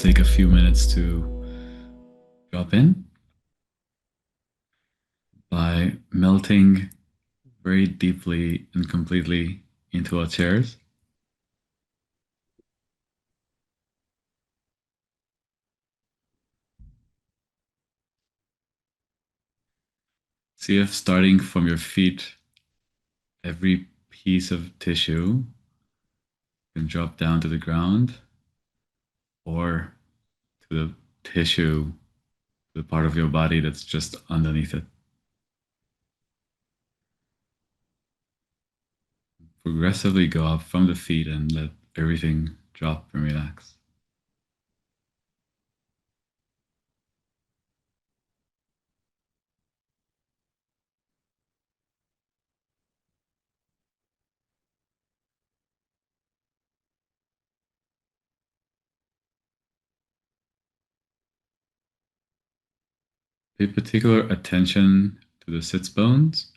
just take a few minutes to drop in by melting very deeply and completely into our chairs. See if starting from your feet, every piece of tissue can drop down to the ground or to the tissue, the part of your body that's just underneath it. Progressively go up from the feet and let everything drop and relax. Pay particular attention to the sits bones.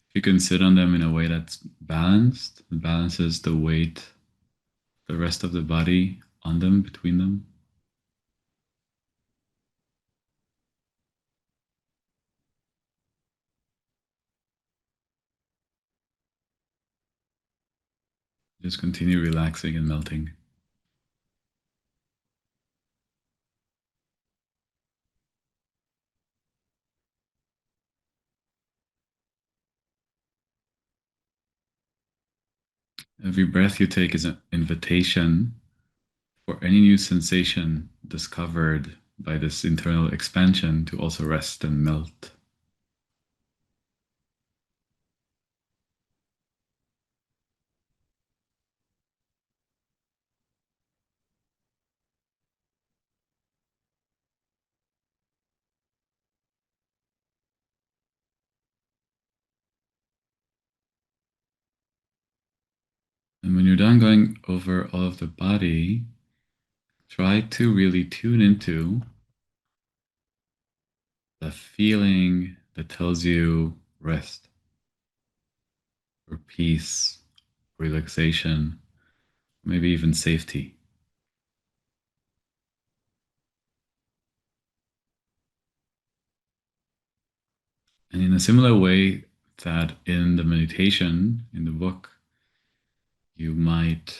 If you can sit on them in a way that's balanced, it balances the weight, the rest of the body on them, between them. Just continue relaxing and melting. Every breath you take is an invitation for any new sensation discovered by this internal expansion to also rest and melt. And when you're done going over all of the body, try to really tune into the feeling that tells you rest or peace, relaxation, maybe even safety. And in a similar way that in the meditation, in the book, you might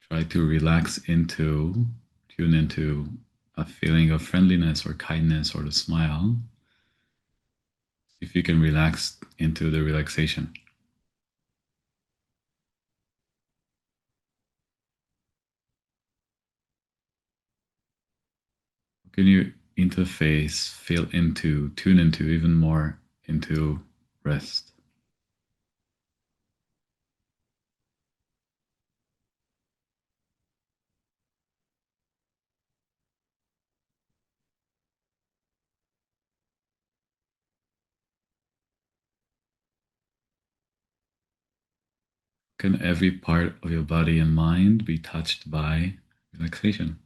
try to relax into, tune into a feeling of friendliness or kindness or the smile. If you can relax into the relaxation. Can you interface, feel into, tune into even more into rest? Can every part of your body and mind be touched by relaxation?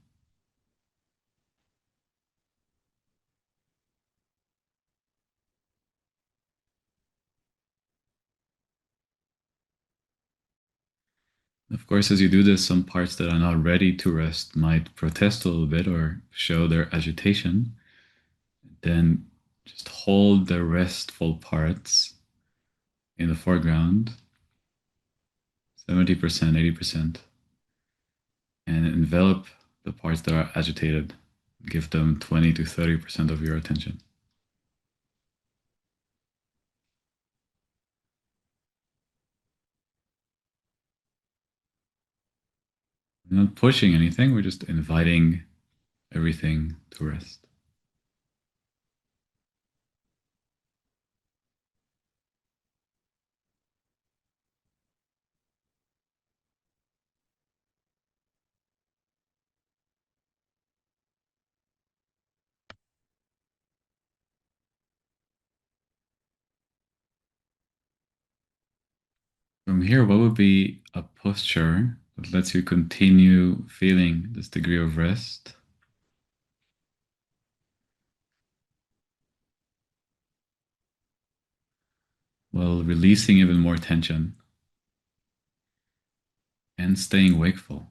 Of course, as you do this, some parts that are not ready to rest might protest a little bit or show their agitation. Then just hold the restful parts in the foreground, 70%, 80%, and envelop the parts that are agitated. Give them 20 to 30% of your attention. We're not pushing anything, we're just inviting everything to rest. From here, what would be a posture that lets you continue feeling this degree of rest while releasing even more tension and staying wakeful?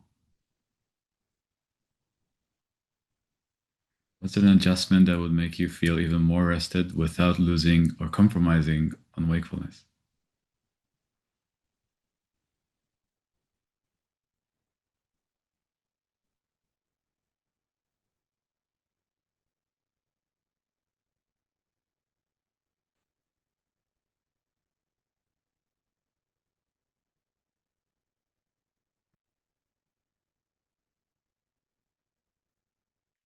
What's an adjustment that would make you feel even more rested without losing or compromising on wakefulness?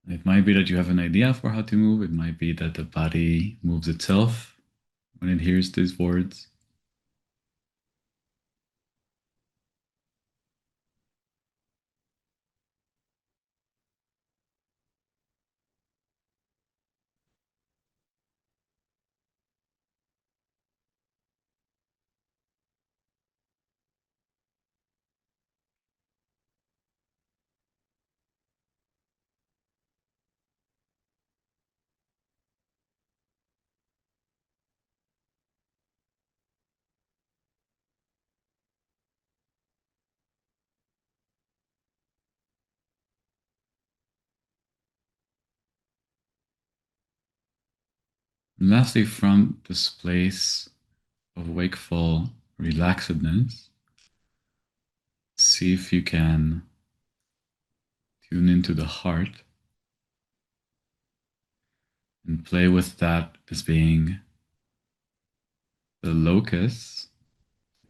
It might be that you have an idea for how to move. It might be that the body moves itself when it hears these words. And lastly, from this place of wakeful relaxedness, see if you can tune into the heart and play with that as being the locus,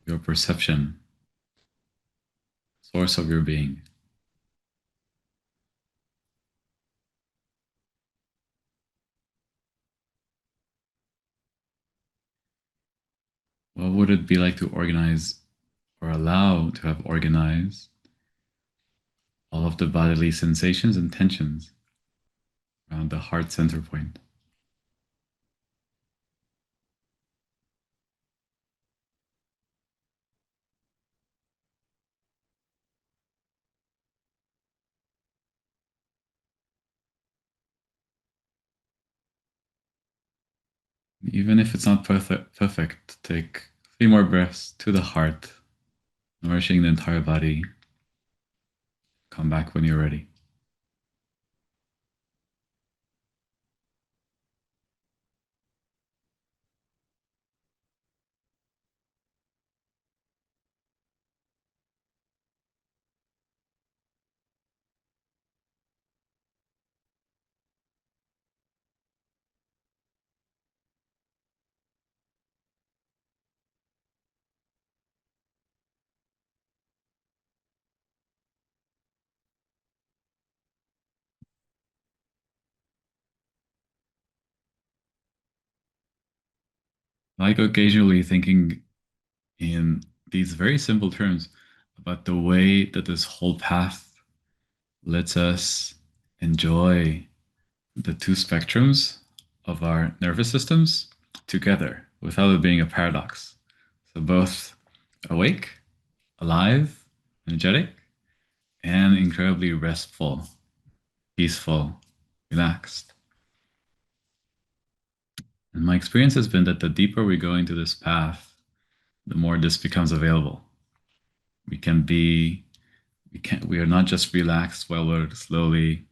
your perception, source of your being. What would it be like to organize or allow to have organized all of the bodily sensations and tensions around the heart center point? Even if it's not perfect, take 3 more breaths to the heart, nourishing the entire body. Come back when you're ready. Like occasionally thinking in these very simple terms about the way that this whole path lets us enjoy the two spectrums of our nervous systems together without it being a paradox. So both awake, alive, energetic, and incredibly restful, peaceful, relaxed. And my experience has been that the deeper we go into this path, the more this becomes available. We can be, we are not just relaxed while we're slowly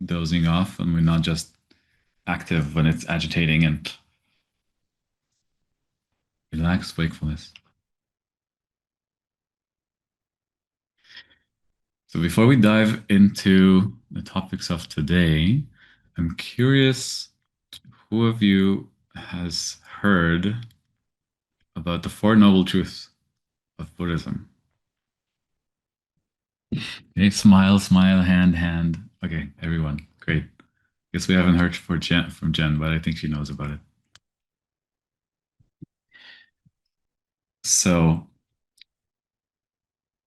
dozing off, and we're not just active when it's agitating and relaxed wakefulness. So before we dive into the topics of today, I'm curious who of you has heard about the Four Noble Truths of Buddhism? Okay, smile, smile, hand, hand. Okay, everyone. Great. Guess we haven't heard from Jen, but I think she knows about it. So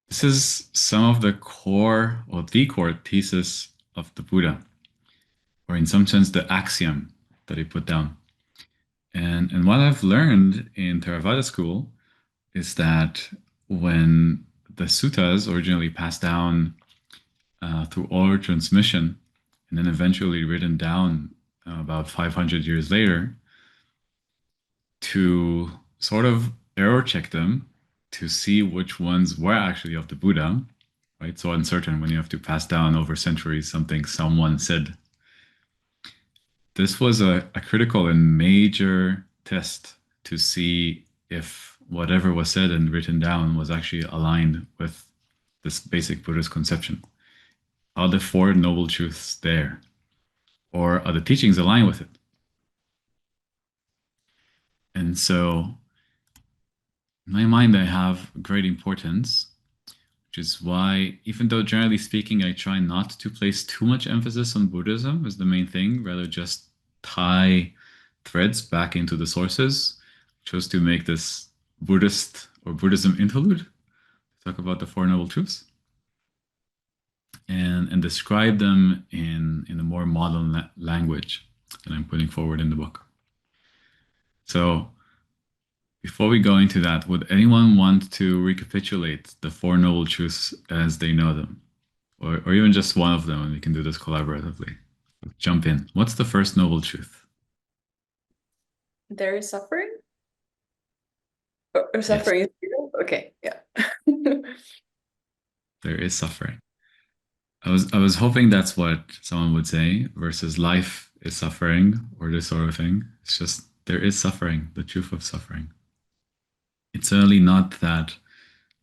this is some of the core or the core thesis of the Buddha, or in some sense, the axiom that he put down. And what I've learned in Theravada school is that when the suttas originally passed down through oral transmission and then eventually written down about 500 years later, to sort of error check them to see which ones were actually of the Buddha, right? So uncertain when you have to pass down over centuries something someone said this was a critical and major test to see if whatever was said and written down was actually aligned with this basic Buddhist conception. Are the Four Noble Truths there? Or are the teachings aligned with it? And so, in my mind, I have great importance, which is why, even though generally speaking, I try not to place too much emphasis on Buddhism as the main thing, rather just tie threads back into the sources, chose to make this Buddhist or Buddhism interlude to talk about the Four Noble Truths and describe them in a more modern language that I'm putting forward in the book. So, before we go into that, would anyone want to recapitulate the Four Noble Truths as they know them? Or even just one of them, and we can do this collaboratively. Jump in. What's the first noble truth? There is suffering? Or Yes, suffering is real? Okay, yeah. there is suffering. I was hoping that's what someone would say versus life is suffering or this sort of thing. It's just there is suffering, the truth of suffering. It's certainly not that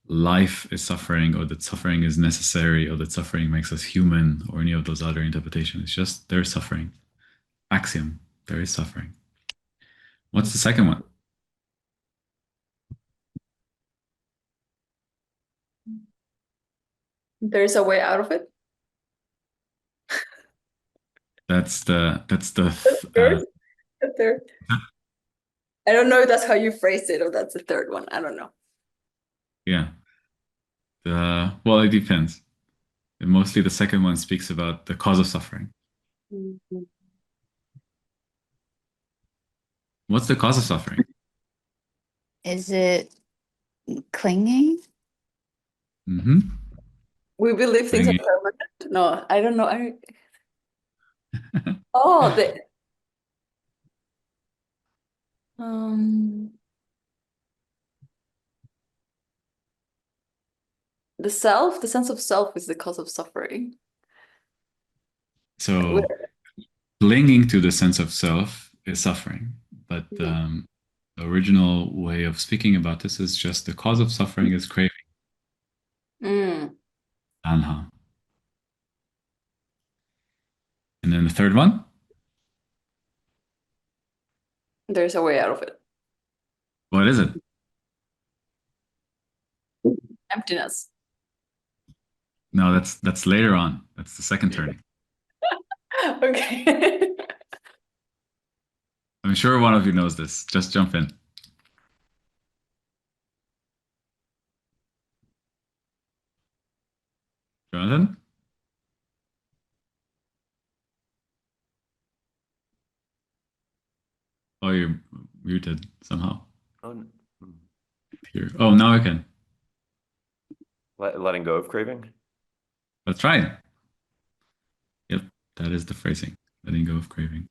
life is suffering or that suffering is necessary or that suffering makes us human or any of those other interpretations. It's just there's suffering. Axiom, there is suffering. What's the second one? There's a way out of it? That's the The third? The third? I don't know if that's how you phrase it or that's the third one. I don't know. yeah. Well, it depends. And mostly the second one speaks about the cause of suffering. Mhm. What's the cause of suffering? Is it clinging? Mm-hmm. We believe things are Clinging. permanent? No, I don't know. Oh, um the self, the sense of self is the cause of suffering. So clinging to the sense of self is suffering, but Yeah. the original way of speaking about this is just the cause of suffering is craving, Mm, tanha. And then the third one, there's a way out of it. what is it? Emptiness. No, that's later on. That's the second turning. Okay. I'm sure one of you knows this. Just jump in. Jonathan? Oh, you're muted somehow. Oh, Here. Oh, now I can. letting go of craving. That's right. Yep, that is the phrasing. Letting go of craving.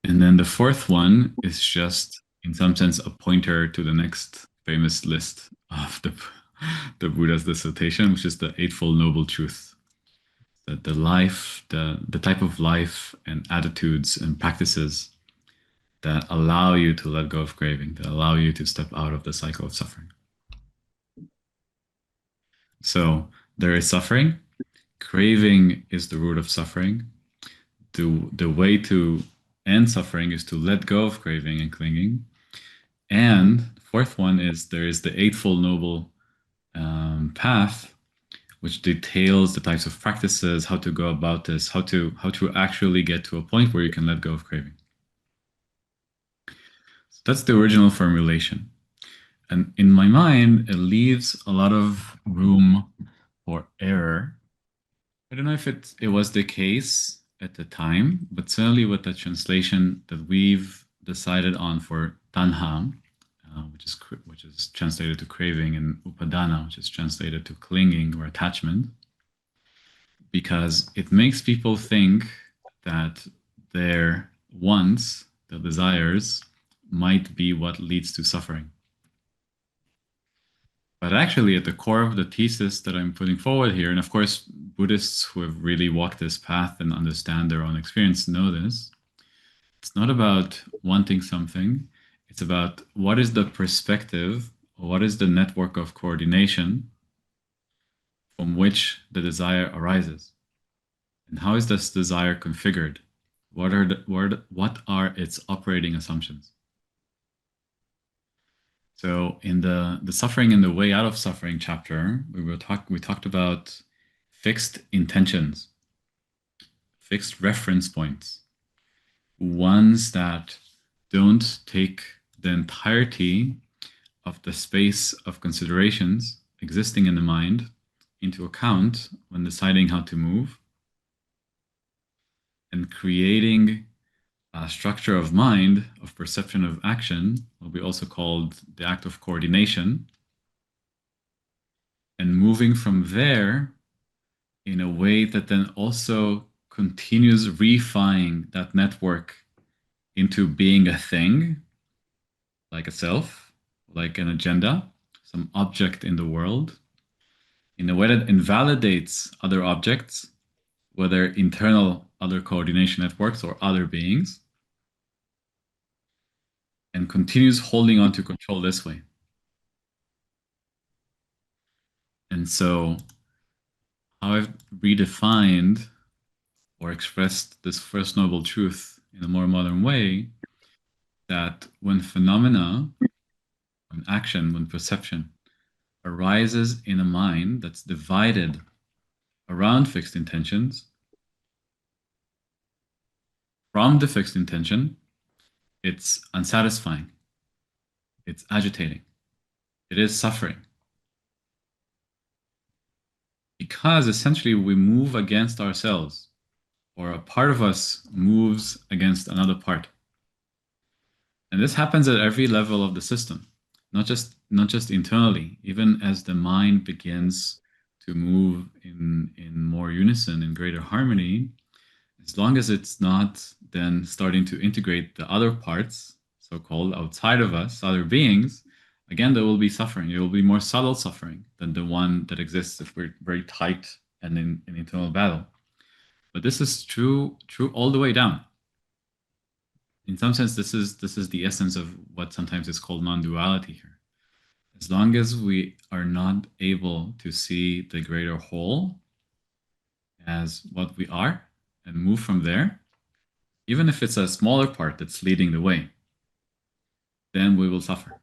And then the fourth one is just, in some sense, a pointer to the next famous list of the Buddha's dissertation, which is the Eightfold Noble Truth. That the life, the type of life and attitudes and practices that allow you to let go of craving, that allow you to step out of the cycle of suffering. So there is suffering. Craving is the root of suffering. The way to end suffering is to let go of craving and clinging. And the fourth one is there is the Eightfold Noble path, which details the types of practices, how to go about this, how to actually get to a point where you can let go of craving. So that's the original formulation. And in my mind, it leaves a lot of room for error. I don't know if it was the case at the time, but certainly with the translation that we've decided on for tanha, which is translated to craving, and upadana, which is translated to clinging or attachment, because it makes people think that their wants, the desires, might be what leads to suffering. But actually, at the core of the thesis that I'm putting forward here, and of course, Buddhists who have really walked this path and understand their own experience know this, it's not about wanting something. It's about what is the perspective, or what is the network of coordination from which the desire arises. And how is this desire configured? What are its operating assumptions? So in the suffering and the way out of suffering chapter, we talked about fixed intentions, fixed reference points, ones that don't take the entirety of the space of considerations existing in the mind into account when deciding how to move and creating a structure of mind, of perception of action, will be also called the act of coordination, and moving from there in a way that then also continues refining that network into being a thing, like a self, like an agenda, some object in the world, in a way that invalidates other objects, whether internal other coordination networks or other beings, and continues holding on to control this way. And so, how I've redefined or expressed this first noble truth in a more modern way, that when phenomena, when action, when perception arises in a mind that's divided around fixed intentions, from the fixed intention, it's unsatisfying, it's agitating, it is suffering. Because essentially we move against ourselves, or a part of us moves against another part. And this happens at every level of the system, not just internally, even as the mind begins to move in more unison, in greater harmony, as long as it's not then starting to integrate the other parts, so-called outside of us, other beings, again, there will be suffering. It will be more subtle suffering than the one that exists if we're very tight and in internal battle. But this is true all the way down. In some sense, this is the essence of what sometimes is called non-duality here. As long as we are not able to see the greater whole as what we are and move from there, even if it's a smaller part that's leading the way, then we will suffer.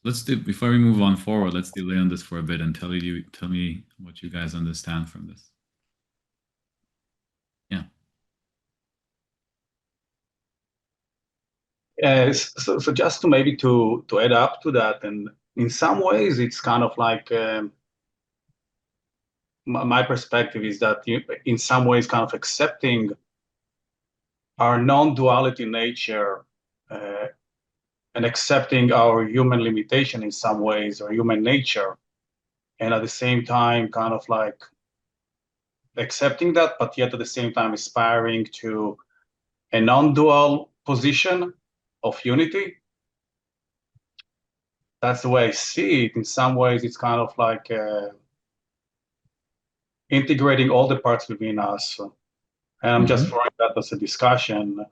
Before we move on forward, let's delay on this for a bit and tell me what you guys understand from this. Yeah. So just to maybe to add up to that, and in some ways it's kind of like my perspective is that in some ways kind of accepting our non-duality nature and accepting our human limitation in some ways, or human nature, and at the same time kind of like accepting that, but yet at the same time aspiring to a non-dual position of unity. That's the way I see it. In some ways, it's kind of like integrating all the parts within us. And I'm just throwing that as a discussion.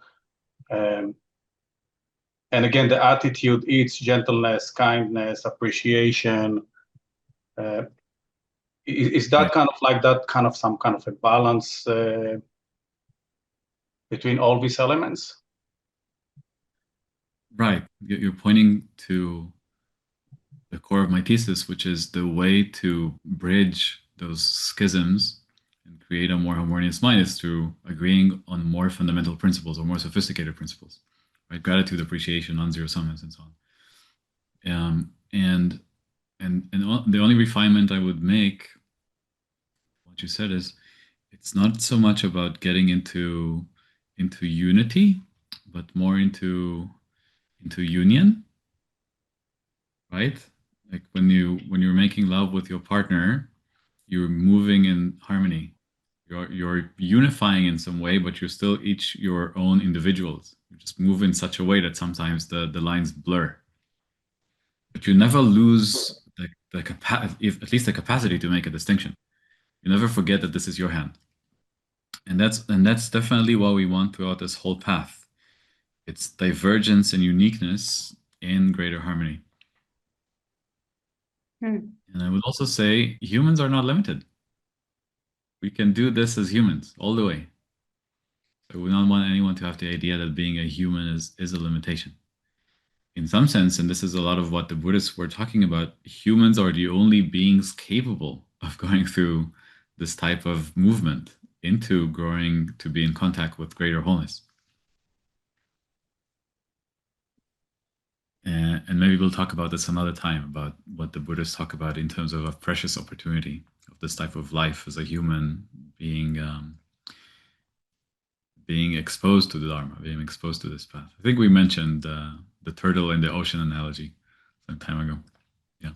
And again, the attitude, it's gentleness, kindness, appreciation. Is that kind of like that kind of some kind of a balance between all these elements? Right. You're pointing to the core of my thesis, which is the way to bridge those schisms and create a more harmonious mind is through agreeing on more fundamental principles or more sophisticated principles, right? Gratitude, appreciation, non-zero sumness, and so on. And the only refinement I would make, what you said, is it's not so much about getting into unity, but more into union, right? Like when you're making love with your partner, you're moving in harmony. You're unifying in some way, but you're still each your own individuals. You just move in such a way that sometimes the lines blur. But you never lose the capacity, at least the capacity to make a distinction. You never forget that this is your hand. And that's definitely what we want throughout this whole path. It's divergence and uniqueness in greater harmony. And I would also say humans are not limited. We can do this as humans all the way. So we don't want anyone to have the idea that being a human is a limitation. In some sense, and this is a lot of what the Buddhists were talking about, humans are the only beings capable of going through this type of movement into growing to be in contact with greater wholeness. And maybe we'll talk about this another time, about what the Buddhists talk about in terms of a precious opportunity of this type of life as a human being exposed to the Dharma, being exposed to this path. I think we mentioned the turtle in the ocean analogy some time ago. Yeah.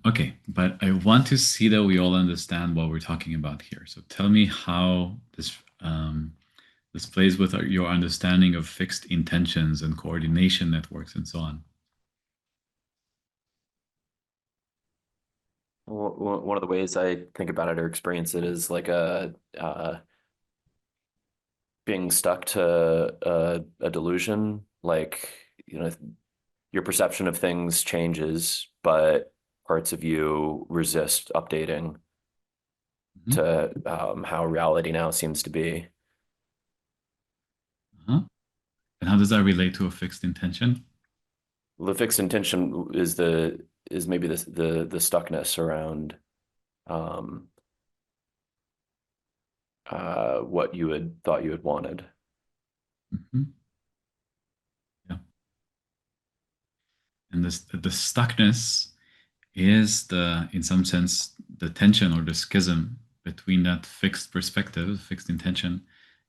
Okay, but I want to see that we all understand what we're talking about here. So tell me how this this plays with your understanding of fixed intentions and coordination networks and so on. One of the ways I think about it or experience it is like being stuck to a delusion. Like, you know, your perception of things changes, but parts of you resist updating to how reality now seems to be. And how does that relate to a fixed intention? The fixed intention is maybe the stuckness around what you had thought you had wanted. Yeah. And the stuckness is in some sense, the tension or the schism between that fixed perspective, fixed intention,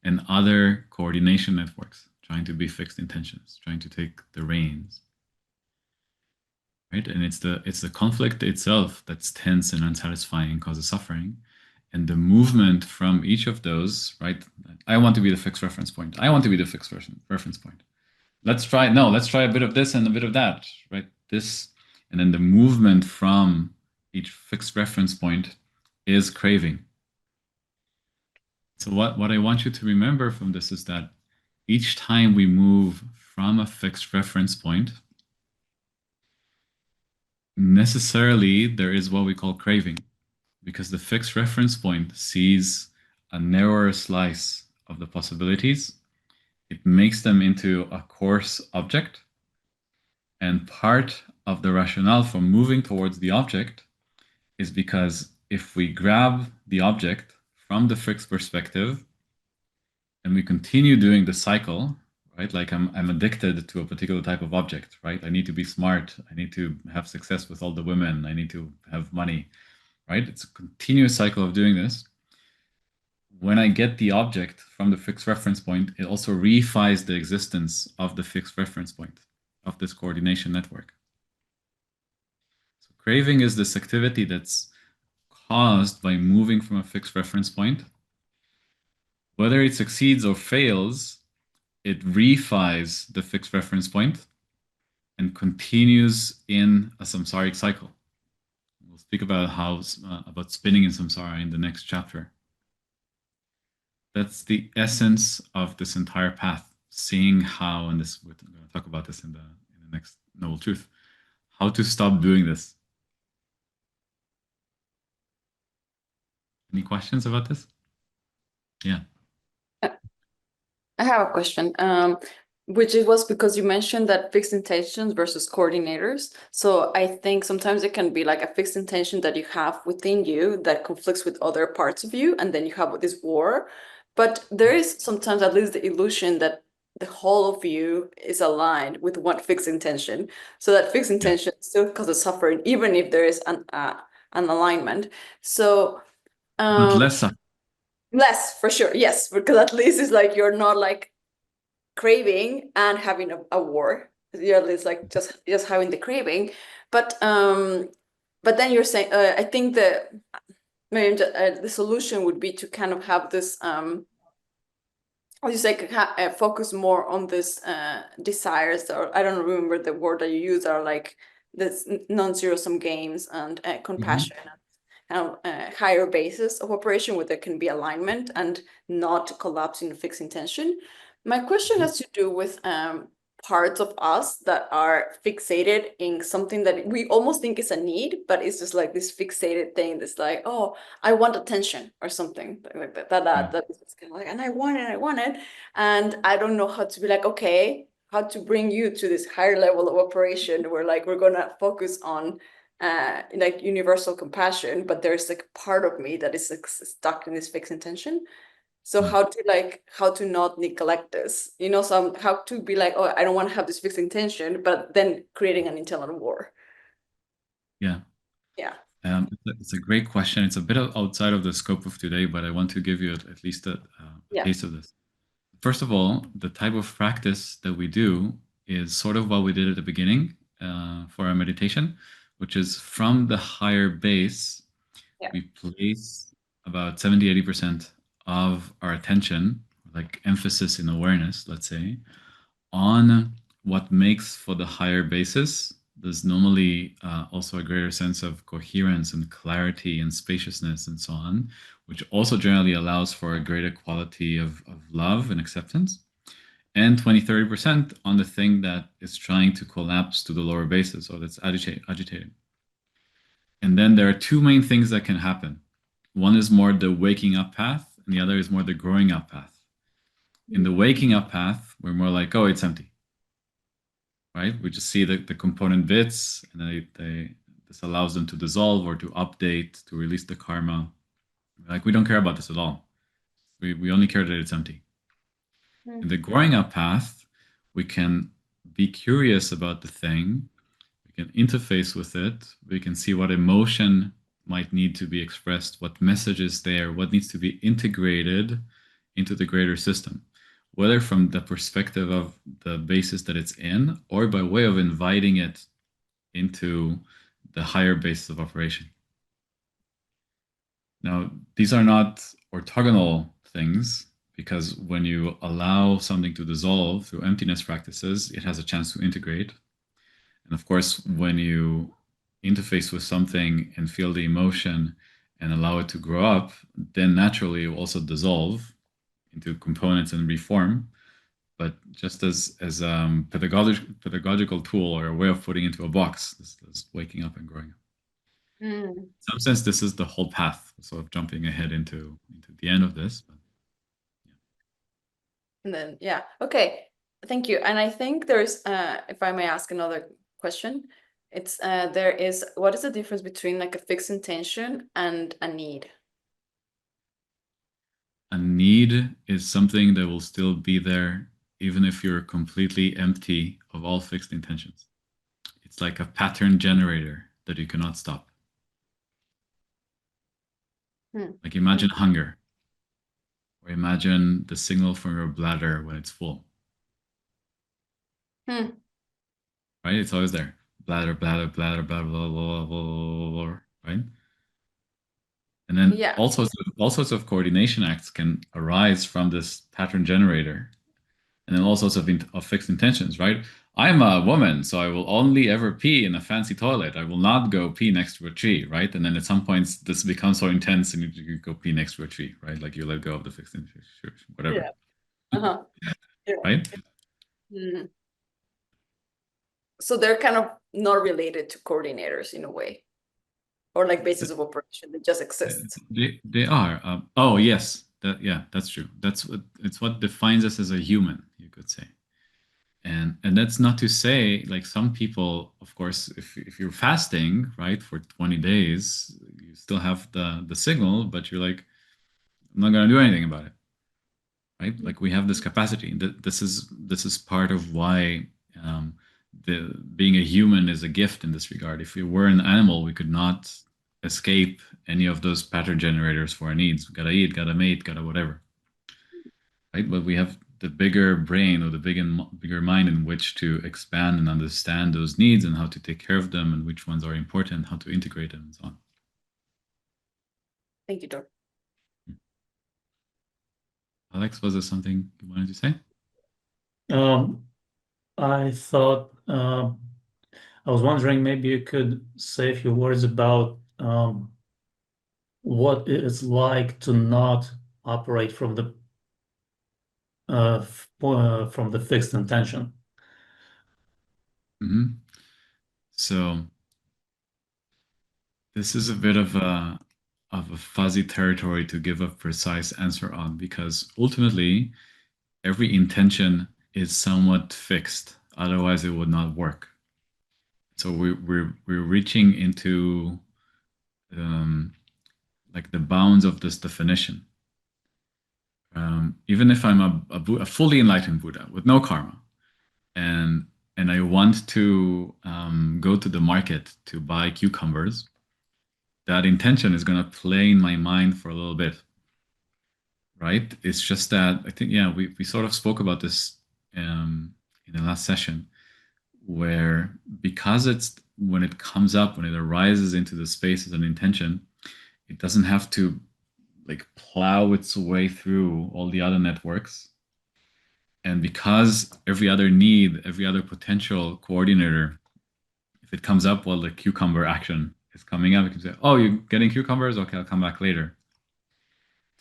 and other coordination networks trying to be fixed intentions, trying to take the reins. Right? And it's the conflict itself that's tense and unsatisfying and causes suffering. And the movement from each of those, right? I want to be the fixed reference point. I want to be the fixed reference point. Let's try a bit of this and a bit of that, right? This, and then the movement from each fixed reference point is craving. So what I want you to remember from this is that each time we move from a fixed reference point, necessarily there is what we call craving, because the fixed reference point sees a narrower slice of the possibilities. It makes them into a coarse object. And part of the rationale for moving towards the object is because if we grab the object from the fixed perspective and we continue doing the cycle, right? Like I'm addicted to a particular type of object, right? I need to be smart. I need to have success with all the women. I need to have money, right? It's a continuous cycle of doing this. When I get the object from the fixed reference point, it also reifies the existence of the fixed reference point of this coordination network. So craving is this activity that's caused by moving from a fixed reference point. Whether it succeeds or fails, it reifies the fixed reference point and continues in a samsaric cycle. We'll speak about about spinning in samsara in the next chapter. That's the essence of this entire path, seeing how, and this we're going to talk about this in the next Noble Truth, how to stop doing this. Any questions about this? Yeah. I have a question, which it was because you mentioned that fixed intentions versus coordinators. So I think sometimes it can be like a fixed intention that you have within you that conflicts with other parts of you, and then you have this war. But there is sometimes at least the illusion that the whole of you is aligned with one fixed intention. So that fixed intention still causes suffering, even if there is an alignment. So But less. less for sure, yes, because at least it's like you're not like craving and having a war. You're at least like just having the craving. But then you're saying I think maybe the solution would be to kind of have this Or you say focus more on this desires, or I don't remember the word that you use, are like this non-zero sum games and compassion, kind of higher basis of operation where there can be alignment and not collapse in fixed intention. My question has to do with parts of us that are fixated in something that we almost think is a need, but it's just like this fixated thing that's like, oh, I want attention or something like that. That is kind of like, and I want it. And I don't know how to be like, okay, how to bring you to this higher level of operation where like we're gonna focus on like universal compassion, but there's like part of me that is like stuck in this fixed intention. So how to not neglect this, so how to be like, oh, I don't want to have this fixed intention, but then creating an internal war. Yeah. Yeah. It's a great question. It's a bit outside of the scope of today, but I want to give you at least a taste of this. First of all, the type of practice that we do is sort of what we did at the beginning for our meditation, which is from the higher base, we place about 70-80% of our attention, like emphasis in awareness, let's say, on what makes for the higher basis. There's normally also a greater sense of coherence and clarity and spaciousness and so on, which also generally allows for a greater quality of love and acceptance. And 20-30% on the thing that is trying to collapse to the lower basis or that's agitated. And then there are two main things that can happen. One is more the waking up path, and the other is more the growing up path. In the waking up path, we're more like, oh, it's empty. Right? We just see the component bits, and this allows them to dissolve or to update, to release the karma. Like, we don't care about this at all. We only care that it's empty. In the growing up path, we can be curious about the thing, we can interface with it, we can see what emotion might need to be expressed, what message is there, what needs to be integrated into the greater system, whether from the perspective of the basis that it's in or by way of inviting it into the higher basis of operation. Now, these are not orthogonal things, because when you allow something to dissolve through emptiness practices, it has a chance to integrate. And of course, when you interface with something and feel the emotion and allow it to grow up, then naturally it will also dissolve into components and reform. But just as pedagogical tool or a way of putting into a box, this waking up and growing up. In some sense, this is the whole path. Sort of jumping ahead into the end of this. But, yeah. And then, yeah, okay, thank you. And I think there's, if I may ask another question, it's what is the difference between like a fixed intention and a need? A need is something that will still be there even if you're completely empty of all fixed intentions. It's like a pattern generator that you cannot stop. Like imagine hunger, or imagine the signal from your bladder when it's full. Right? It's always there. Bladder, bladder, bladder, blah, blah, blah, blah, blah, blah, right? And then all sorts of coordination acts can arise from this pattern generator. And then all sorts of fixed intentions, right? I'm a woman, so I will only ever pee in a fancy toilet. I will not go pee next to a tree, right? And then at some points, this becomes so intense and you go pee next to a tree, right? Like you let go of the fixed intention, whatever. Yeah. Right? So they're kind of not related to coordinators in a way, or like basis of operation. They just exist. They are. Oh, yes. That's true. It's what defines us as a human, you could say. And that's not to say, like, some people, of course, if you're fasting, right, for 20 days, you still have the signal, but you're like, I'm not going to do anything about it, right? Like, we have this capacity. This is part of why being a human is a gift in this regard. If we were an animal, we could not escape any of those pattern generators for our needs. We gotta eat, gotta mate, gotta whatever, right? But we have the bigger brain or the bigger mind in which to expand and understand those needs and how to take care of them and which ones are important, how to integrate them and so on. Thank you, Dor. Alex, was there something you wanted to say? I thought I was wondering maybe you could say a few words about what it's like to not operate from the fixed intention. Hmm. So this is a bit of a fuzzy territory to give a precise answer on, because ultimately every intention is somewhat fixed. Otherwise, it would not work. So we're reaching into like the bounds of this definition. Even if I'm a fully enlightened Buddha with no karma, and I want to go to the market to buy cucumbers, that intention is going to play in my mind for a little bit, right? It's just that I think, yeah, we sort of spoke about this in the last session, where because it's when it comes up, when it arises into the space as an intention, it doesn't have to like plow its way through all the other networks. And because every other need, every other potential coordinator, if it comes up while the cucumber action is coming up, you can say, oh, you're getting cucumbers? Okay, I'll come back later.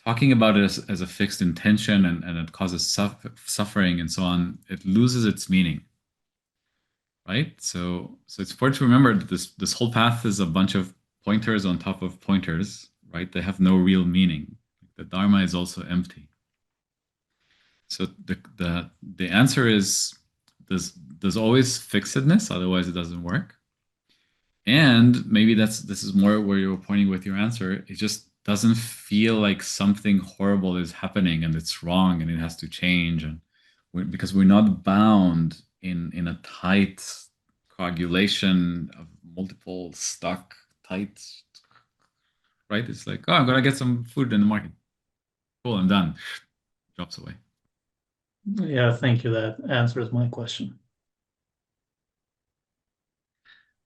Talking about it as a fixed intention and it causes suffering and so on, it loses its meaning. Right? So it's important to remember that this whole path is a bunch of pointers on top of pointers, right? They have no real meaning. The Dharma is also empty. So the answer is there's always fixedness, otherwise it doesn't work. And maybe this is more where you're pointing with your answer. It just doesn't feel like something horrible is happening and it's wrong and it has to change, and because we're not bound in a tight coagulation of multiple stuck tight, right? It's like, oh, I'm gonna get some food in the market. Cool, I'm done. Drops away. Yeah, thank you. That answers my question.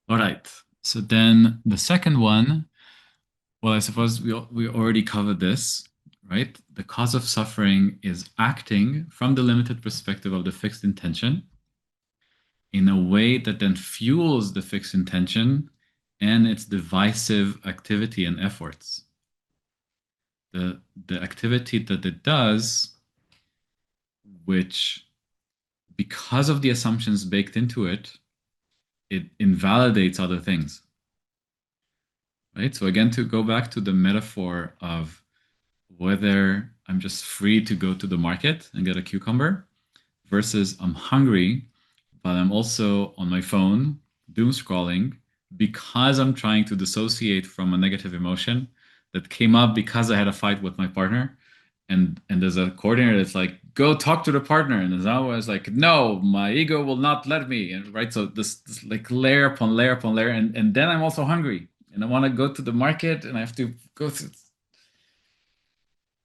All right. So then the second one, well, I suppose we already covered this, right? The cause of suffering is acting from the limited perspective of the fixed intention in a way that then fuels the fixed intention and its divisive activity and efforts. The activity that it does, which because of the assumptions baked into it, it invalidates other things. Right? So again, to go back to the metaphor of whether I'm just free to go to the market and get a cucumber versus I'm hungry, but I'm also on my phone, doom scrolling, because I'm trying to dissociate from a negative emotion that came up because I had a fight with my partner. And there's a coordinator that's like, go talk to the partner. And there's always like, no, my ego will not let me. And right. So this like layer upon layer upon layer. And then I'm also hungry and I want to go to the market and I have to go through,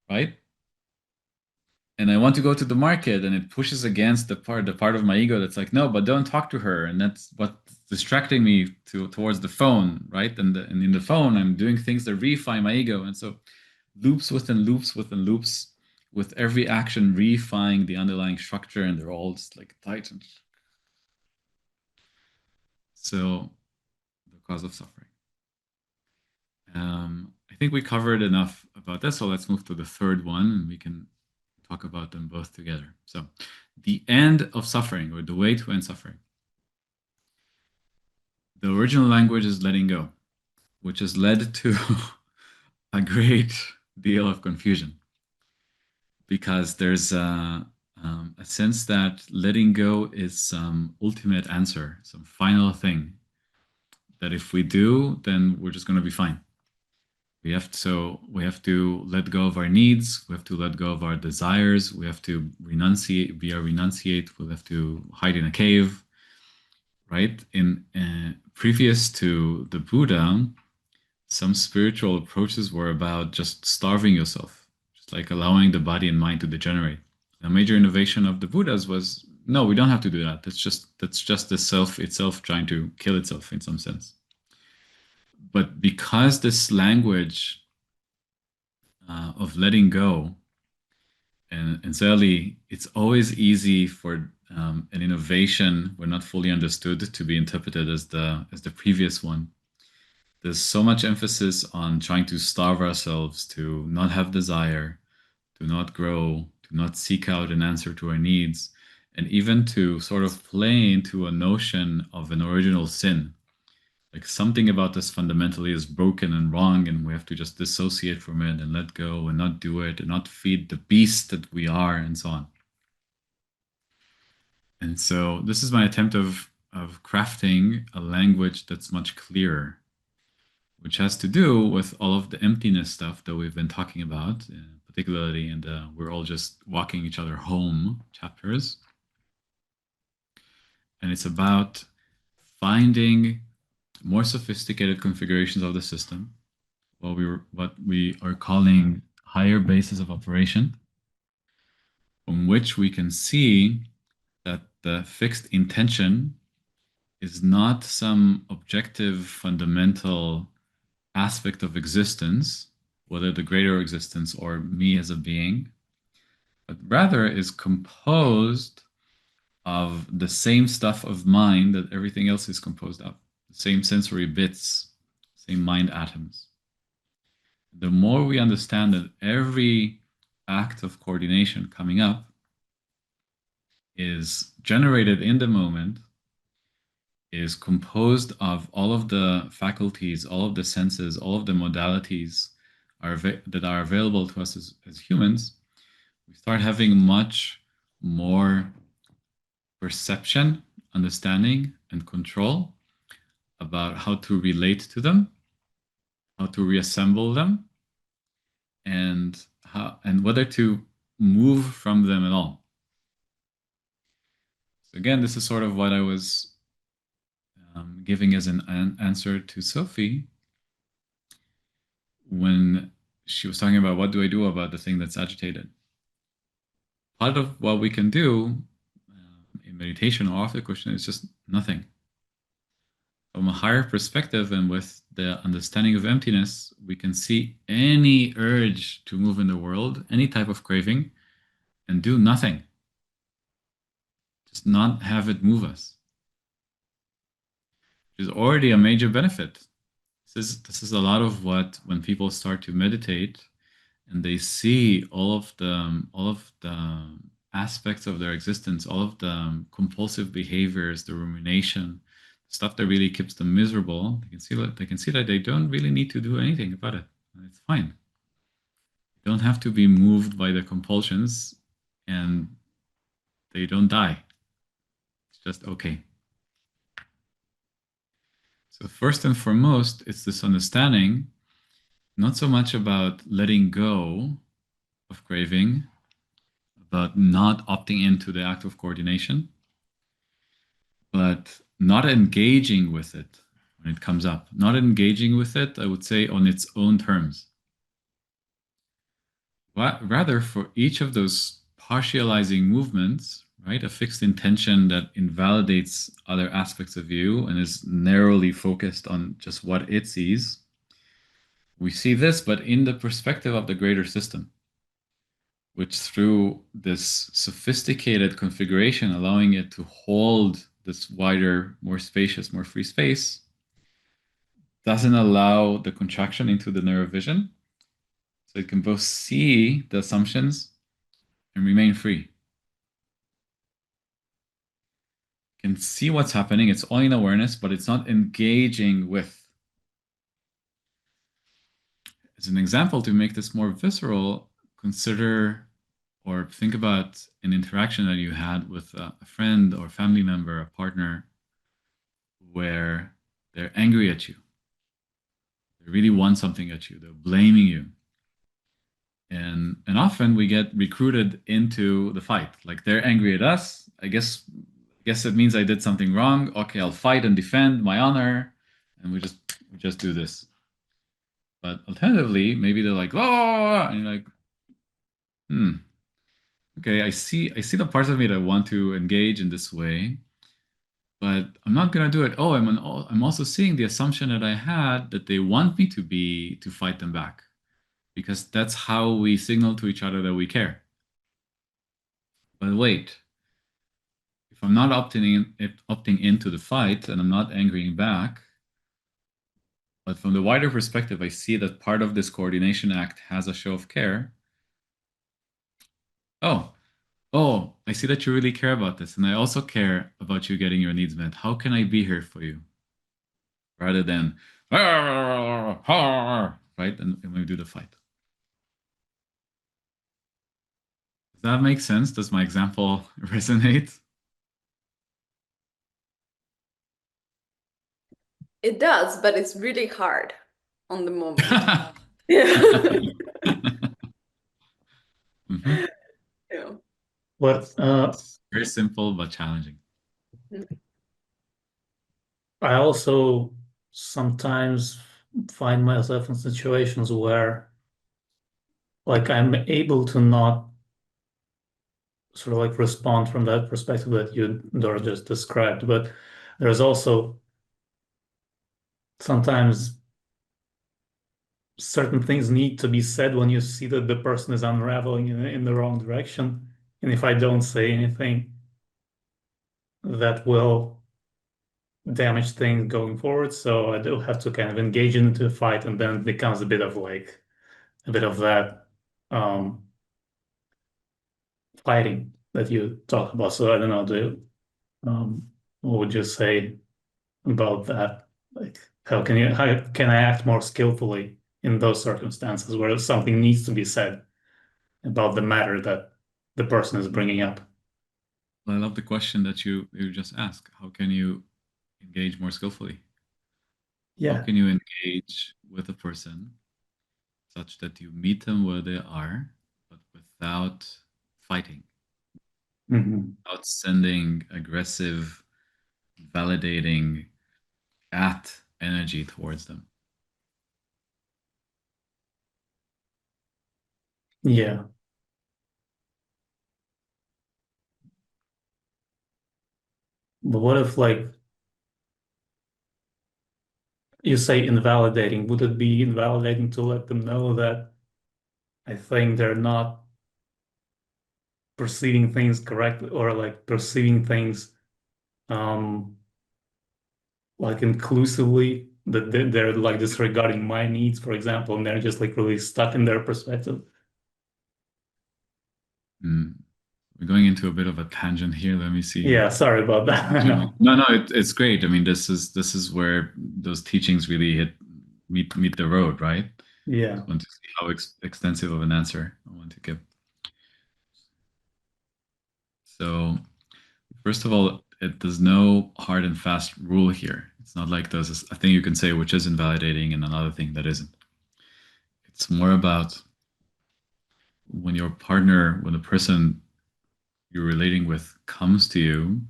right? And I want to go to the market and it pushes against the part of my ego that's like, no, but don't talk to her. And that's what's distracting me towards the phone, right? And in the phone, I'm doing things that refine my ego. And so loops within loops within loops, with every action refining the underlying structure, and they're all just like tightened. So the cause of suffering. I think we covered enough about this, so let's move to the third one and we can talk about them both together. So the end of suffering, or the way to end suffering. The original language is letting go, which has led to a great deal of confusion, because there's a sense that letting go is some ultimate answer, some final thing that if we do, then we're just going to be fine. We have to let go of our needs. We have to let go of our desires. We have to renunciate, be a renunciate. We'll have to hide in a cave, right? In previous to the Buddha, some spiritual approaches were about just starving yourself, just like allowing the body and mind to degenerate. A major innovation of the Buddhas was, no, we don't have to do that. That's just the self itself trying to kill itself in some sense. But because this language of letting go And sadly, it's always easy for an innovation, when not fully understood, to be interpreted as the previous one. There's so much emphasis on trying to starve ourselves to not have desire, to not grow, to not seek out an answer to our needs, and even to sort of play into a notion of an original sin. Like something about us fundamentally is broken and wrong, and we have to just dissociate from it and let go and not do it and not feed the beast that we are, and so on. And so this is my attempt of crafting a language that's much clearer, which has to do with all of the emptiness stuff that we've been talking about, particularly in the "we're all just walking each other home" chapters. And it's about finding more sophisticated configurations of the system, what we are calling higher bases of operation, from which we can see that the fixed intention is not some objective fundamental aspect of existence, whether the greater existence or me as a being, but rather is composed of the same stuff of mind that everything else is composed of, the same sensory bits, same mind atoms. The more we understand that every act of coordination coming up is generated in the moment, is composed of all of the faculties, all of the senses, all of the modalities that are available to us as humans, we start having much more perception, understanding, and control about how to relate to them, how to reassemble them, and whether to move from them at all. So again, this is sort of what I was giving as an answer to Sophie when she was talking about what do I do about the thing that's agitated. Part of what we can do in meditation or off the cushion is just nothing. From a higher perspective and with the understanding of emptiness, we can see any urge to move in the world, any type of craving, and do nothing. Just not have it move us. Which is already a major benefit. This is a lot of what, when people start to meditate and they see all of the aspects of their existence, all of the compulsive behaviors, the rumination, stuff that really keeps them miserable, they can see that they don't really need to do anything about it. It's fine. They don't have to be moved by the compulsions, and they don't die. It's just okay. So first and foremost, it's this understanding, not so much about letting go of craving, about not opting into the act of coordination, but not engaging with it when it comes up. Not engaging with it, I would say, on its own terms. Rather, for each of those partializing movements, right, a fixed intention that invalidates other aspects of you and is narrowly focused on just what it sees, we see this, but in the perspective of the greater system, which through this sophisticated configuration, allowing it to hold this wider, more spacious, more free space, doesn't allow the contraction into the narrow vision. So it can both see the assumptions and remain free. It can see what's happening. It's all in awareness, but it's not engaging with. As an example, to make this more visceral, consider or think about an interaction that you had with a friend or family member, a partner, where they're angry at you. They really want something at you. They're blaming you. And often we get recruited into the fight. Like, they're angry at us. I guess it means I did something wrong. Okay, I'll fight and defend my honor. And we just do this. But alternatively, maybe they're like, oh, and you're like, okay, I see the parts of me that want to engage in this way, but I'm not gonna do it. Oh, I'm also seeing the assumption that I had that they want me to fight them back, because that's how we signal to each other that we care. But wait, if I'm not opting into the fight and I'm not angering back, but from the wider perspective, I see that part of this coordination act has a show of care. Oh, oh, I see that you really care about this, and I also care about you getting your needs met. How can I be here for you? Rather than, right? And we do the fight. Does that make sense? Does my example resonate? It does, but it's really hard on the moment. Yeah. Mhm. Yeah. But It's very simple but challenging. I also sometimes find myself in situations where like I'm able to not sort of like respond from that perspective that you Dora just described. But there's also sometimes certain things need to be said when you see that the person is unraveling in the wrong direction. And if I don't say anything, that will damage things going forward. So I do have to kind of engage into a fight, and then it becomes a bit of like a bit of that um fighting that you talk about. So I don't know, what would you say about that? Like how can I act more skillfully in those circumstances where something needs to be said about the matter that the person is bringing up? I love the question that you just asked. How can you engage more skillfully? How Yeah. can you engage with a person such that you meet them where they are, but without fighting, Hmm. without sending aggressive, validating at energy towards them? Yeah. But what if like you say invalidating? Would it be invalidating to let them know that I think they're not perceiving things correctly, or like perceiving things um like inclusively, that they're like disregarding my needs, for example, and they're just like really stuck in their perspective? Mm. We're going into a bit of a tangent here. Let me see. Yeah, sorry about that. I know. No, no, it's great. I mean, this is where those teachings really meet the road, right? Yeah. Just want to see how extensive of an answer I want to give. So, first of all, there's no hard and fast rule here. It's not like there's a thing you can say which is invalidating and another thing that isn't. It's more about when your partner, when the person you're relating with comes to you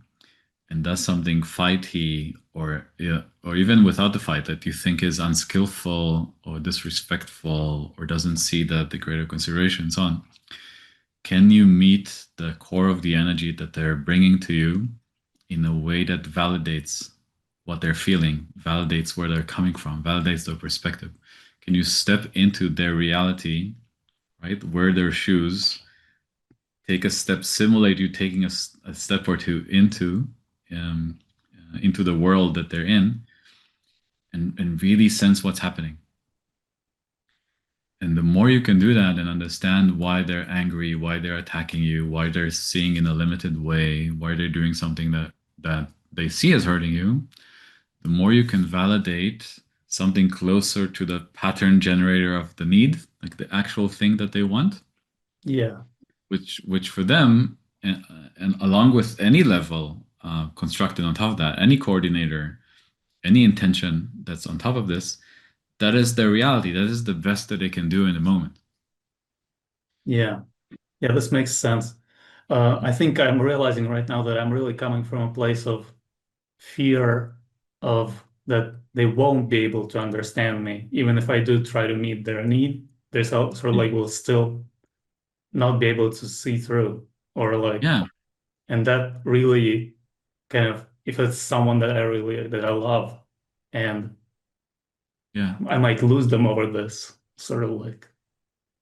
and does something fighty, or yeah, or even without the fight, that you think is unskillful or disrespectful or doesn't see the greater considerations on, can you meet the core of the energy that they're bringing to you in a way that validates what they're feeling, validates where they're coming from, validates their perspective? Can you step into their reality, right? Wear their shoes, take a step, simulate you taking a step or two um, into the world that they're in, and really sense what's happening. And the more you can do that and understand why they're angry, why they're attacking you, why they're seeing in a limited way, why they're doing something that they see as hurting you, the more you can validate something closer to the pattern generator of the need, like the actual thing that they want, Yeah. which for them, and along with any level constructed on top of that, any coordinator, any intention that's on top of this, that is their reality. That is the best that they can do in the moment. Yeah. Yeah, this makes sense. I think I'm realizing right now that I'm really coming from a place of fear of that they won't be able to understand me, even if I do try to meet their need. There's sort of like will still not be able to see through, or like, Yeah, and that really kind of, if it's someone that I love, and yeah, I might lose them over this, sort of like.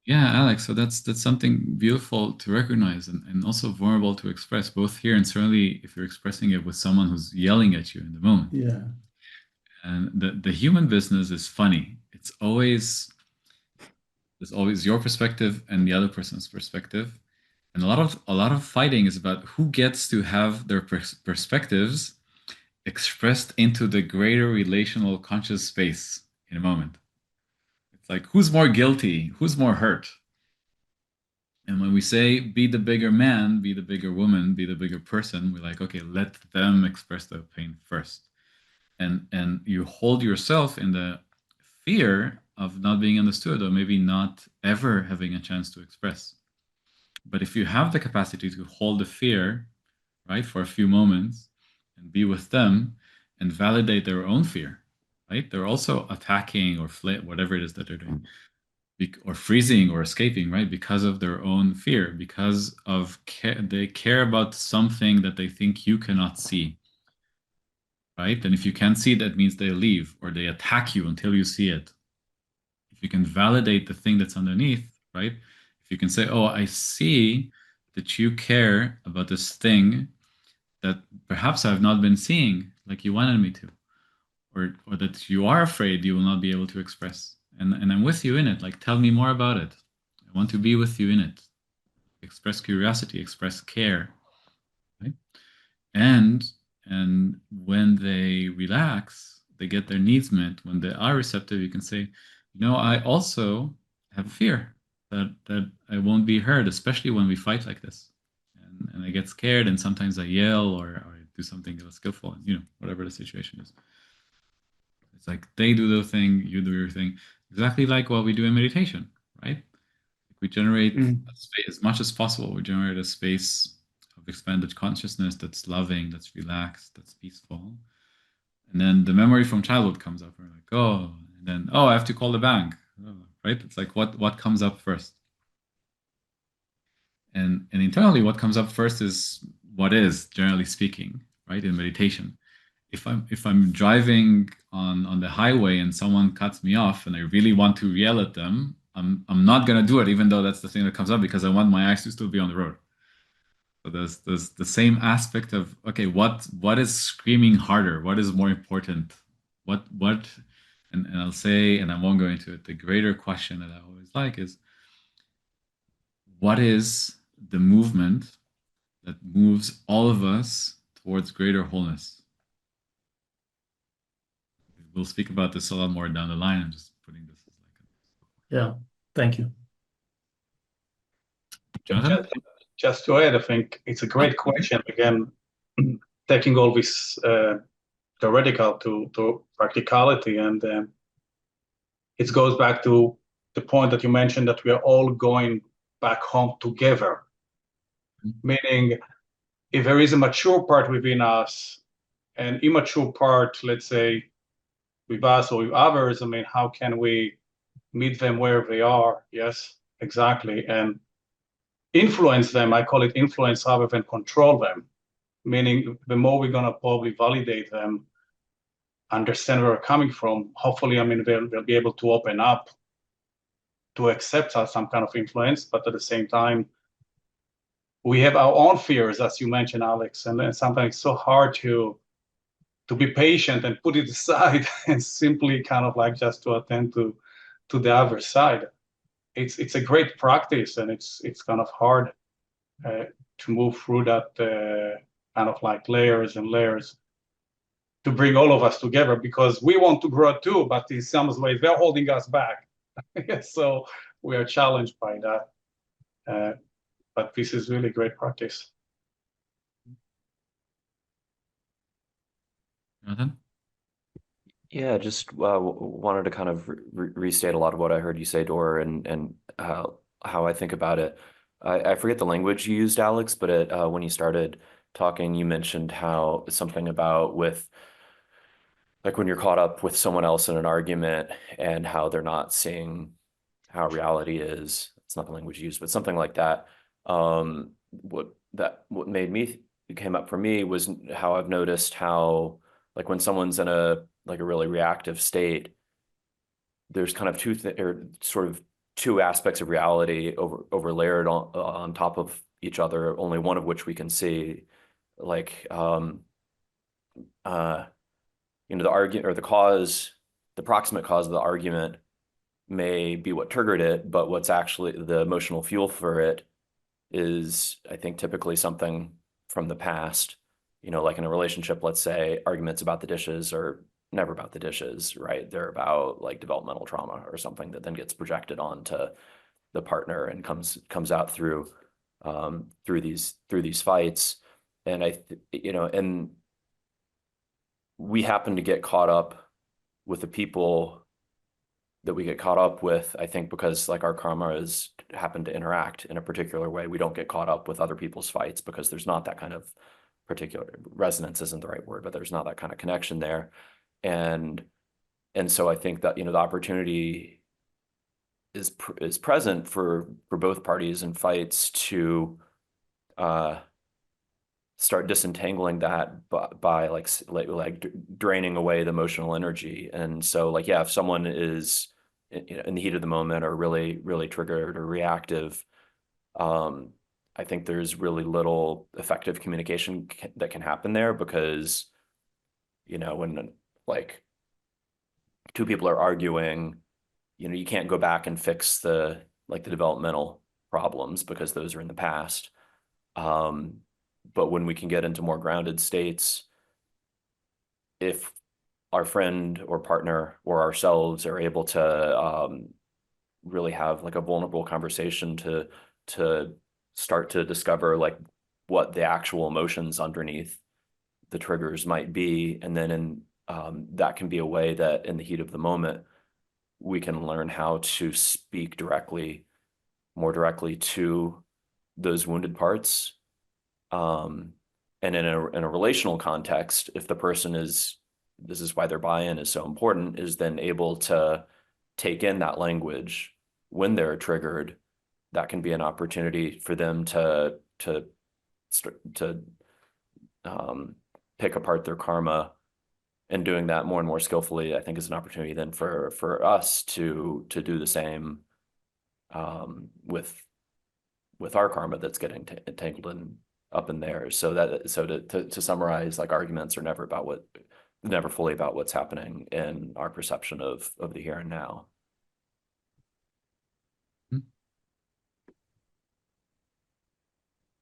Yeah, Alex. So that's something beautiful to recognize and also vulnerable to express, both here and certainly if you're expressing it with someone who's yelling at you in the moment. Yeah. And the human business is funny. There's always your perspective and the other person's perspective. And a lot of fighting is about who gets to have their perspectives expressed into the greater relational conscious space in a moment. It's like who's more guilty, who's more hurt. And when we say be the bigger man, be the bigger woman, be the bigger person, we're like, okay, let them express their pain first. And you hold yourself in the fear of not being understood or maybe not ever having a chance to express. But if you have the capacity to hold the fear, right, for a few moments and be with them and validate their own fear, right? They're also attacking or whatever it is that they're doing, or freezing or escaping, right? Because of their own fear, because of they care about something that they think you cannot see, right? And if you can't see it, that means they leave or they attack you until you see it. If you can validate the thing that's underneath, right? If you can say, oh, I see that you care about this thing that perhaps I've not been seeing like you wanted me to, or that you are afraid you will not be able to express. And I'm with you in it. Like, tell me more about it. I want to be with you in it. Express curiosity, express care, right? And when they relax, they get their needs met. When they are receptive, you can say, I also have a fear that I won't be heard, especially when we fight like this. And I get scared, and sometimes I yell or I do something less skillful, and whatever the situation is. It's like they do their thing, you do your thing, exactly like what we do in meditation, right? We generate a space as much as possible. We generate a space of expanded consciousness that's loving, that's relaxed, that's peaceful. And then the memory from childhood comes up. We're like, oh, and then, I have to call the bank, right? It's like what comes up first. And internally, what comes up first is what is, generally speaking, right? In meditation. If I'm driving on the highway and someone cuts me off and I really want to yell at them, I'm not gonna do it, even though that's the thing that comes up, because I want my eyes to still be on the road. So there's the same aspect of, okay, what is screaming harder? What is more important? What and I'll say, and I won't go into it, the greater question that I always like is, what is the movement that moves all of us towards greater wholeness? We'll speak about this a lot more down the line. I'm just putting this as like Yeah. Thank you. Jonathan? Just to add, I think it's a great question. Again, taking all this theoretical to practicality, and it goes back to the point that you mentioned that we are all going back home together. Meaning, if there is a mature part within us, an immature part, let's say, with us or with others, I mean, how can we meet them where they are? Yes, exactly. And influence them, I call it influence rather than control them. Meaning, the more we're going to probably validate them, understand where we're coming from, hopefully, I mean, they'll be able to open up to accept some kind of influence, but at the same time, we have our own fears, as you mentioned, Alex, and sometimes it's so hard to be patient and put it aside and simply kind of like just to attend to the other side. It's a great practice, and it's kind of hard to move through that kind of like layers and layers to bring all of us together, because we want to grow too, but in some ways they're holding us back. So we are challenged by that. But this is really great practice. Jonathan? Yeah, just wanted to kind of restate a lot of what I heard you say, Dor, and how I think about it. I forget the language you used, Alex, but when you started talking, you mentioned how something about with like when you're caught up with someone else in an argument and how they're not seeing how reality is. It's not the language you used, but something like that. What made me came up for me was how I've noticed how like when someone's in a really reactive state, there's kind of two aspects of reality over layered on top of each other, only one of which we can see. Like, the argument or the cause, the proximate cause of the argument may be what triggered it, but what's actually the emotional fuel for it is, I think, typically something from the past. Like in a relationship, let's say arguments about the dishes are never about the dishes, right? They're about like developmental trauma or something that then gets projected onto the partner and comes out through these fights. And and we happen to get caught up with the people that we get caught up with, I think, because like our karma is happen to interact in a particular way. We don't get caught up with other people's fights because there's not that kind of particular resonance isn't the right word, but there's not that kind of connection there. And so I think that, the opportunity is present for both parties in fights to start disentangling that by like draining away the emotional energy. And so like, yeah, if someone is in the heat of the moment or really, really triggered or reactive, I think there's really little effective communication that can happen there, because, when like two people are arguing, you can't go back and fix the developmental problems because those are in the past. But when we can get into more grounded states, if our friend or partner or ourselves are able to really have like a vulnerable conversation to start to discover like what the actual emotions underneath the triggers might be, and then that can be a way that in the heat of the moment we can learn how to speak more directly to those wounded parts. And in a relational context, if the person this is why their buy-in is so important, is then able to take in that language when they're triggered, that can be an opportunity for them to pick apart their karma. And doing that more and more skillfully, I think, is an opportunity then for us to do the same with our karma that's getting tangled up in there. So to summarize, like arguments are never fully about what's happening in our perception of the here and now.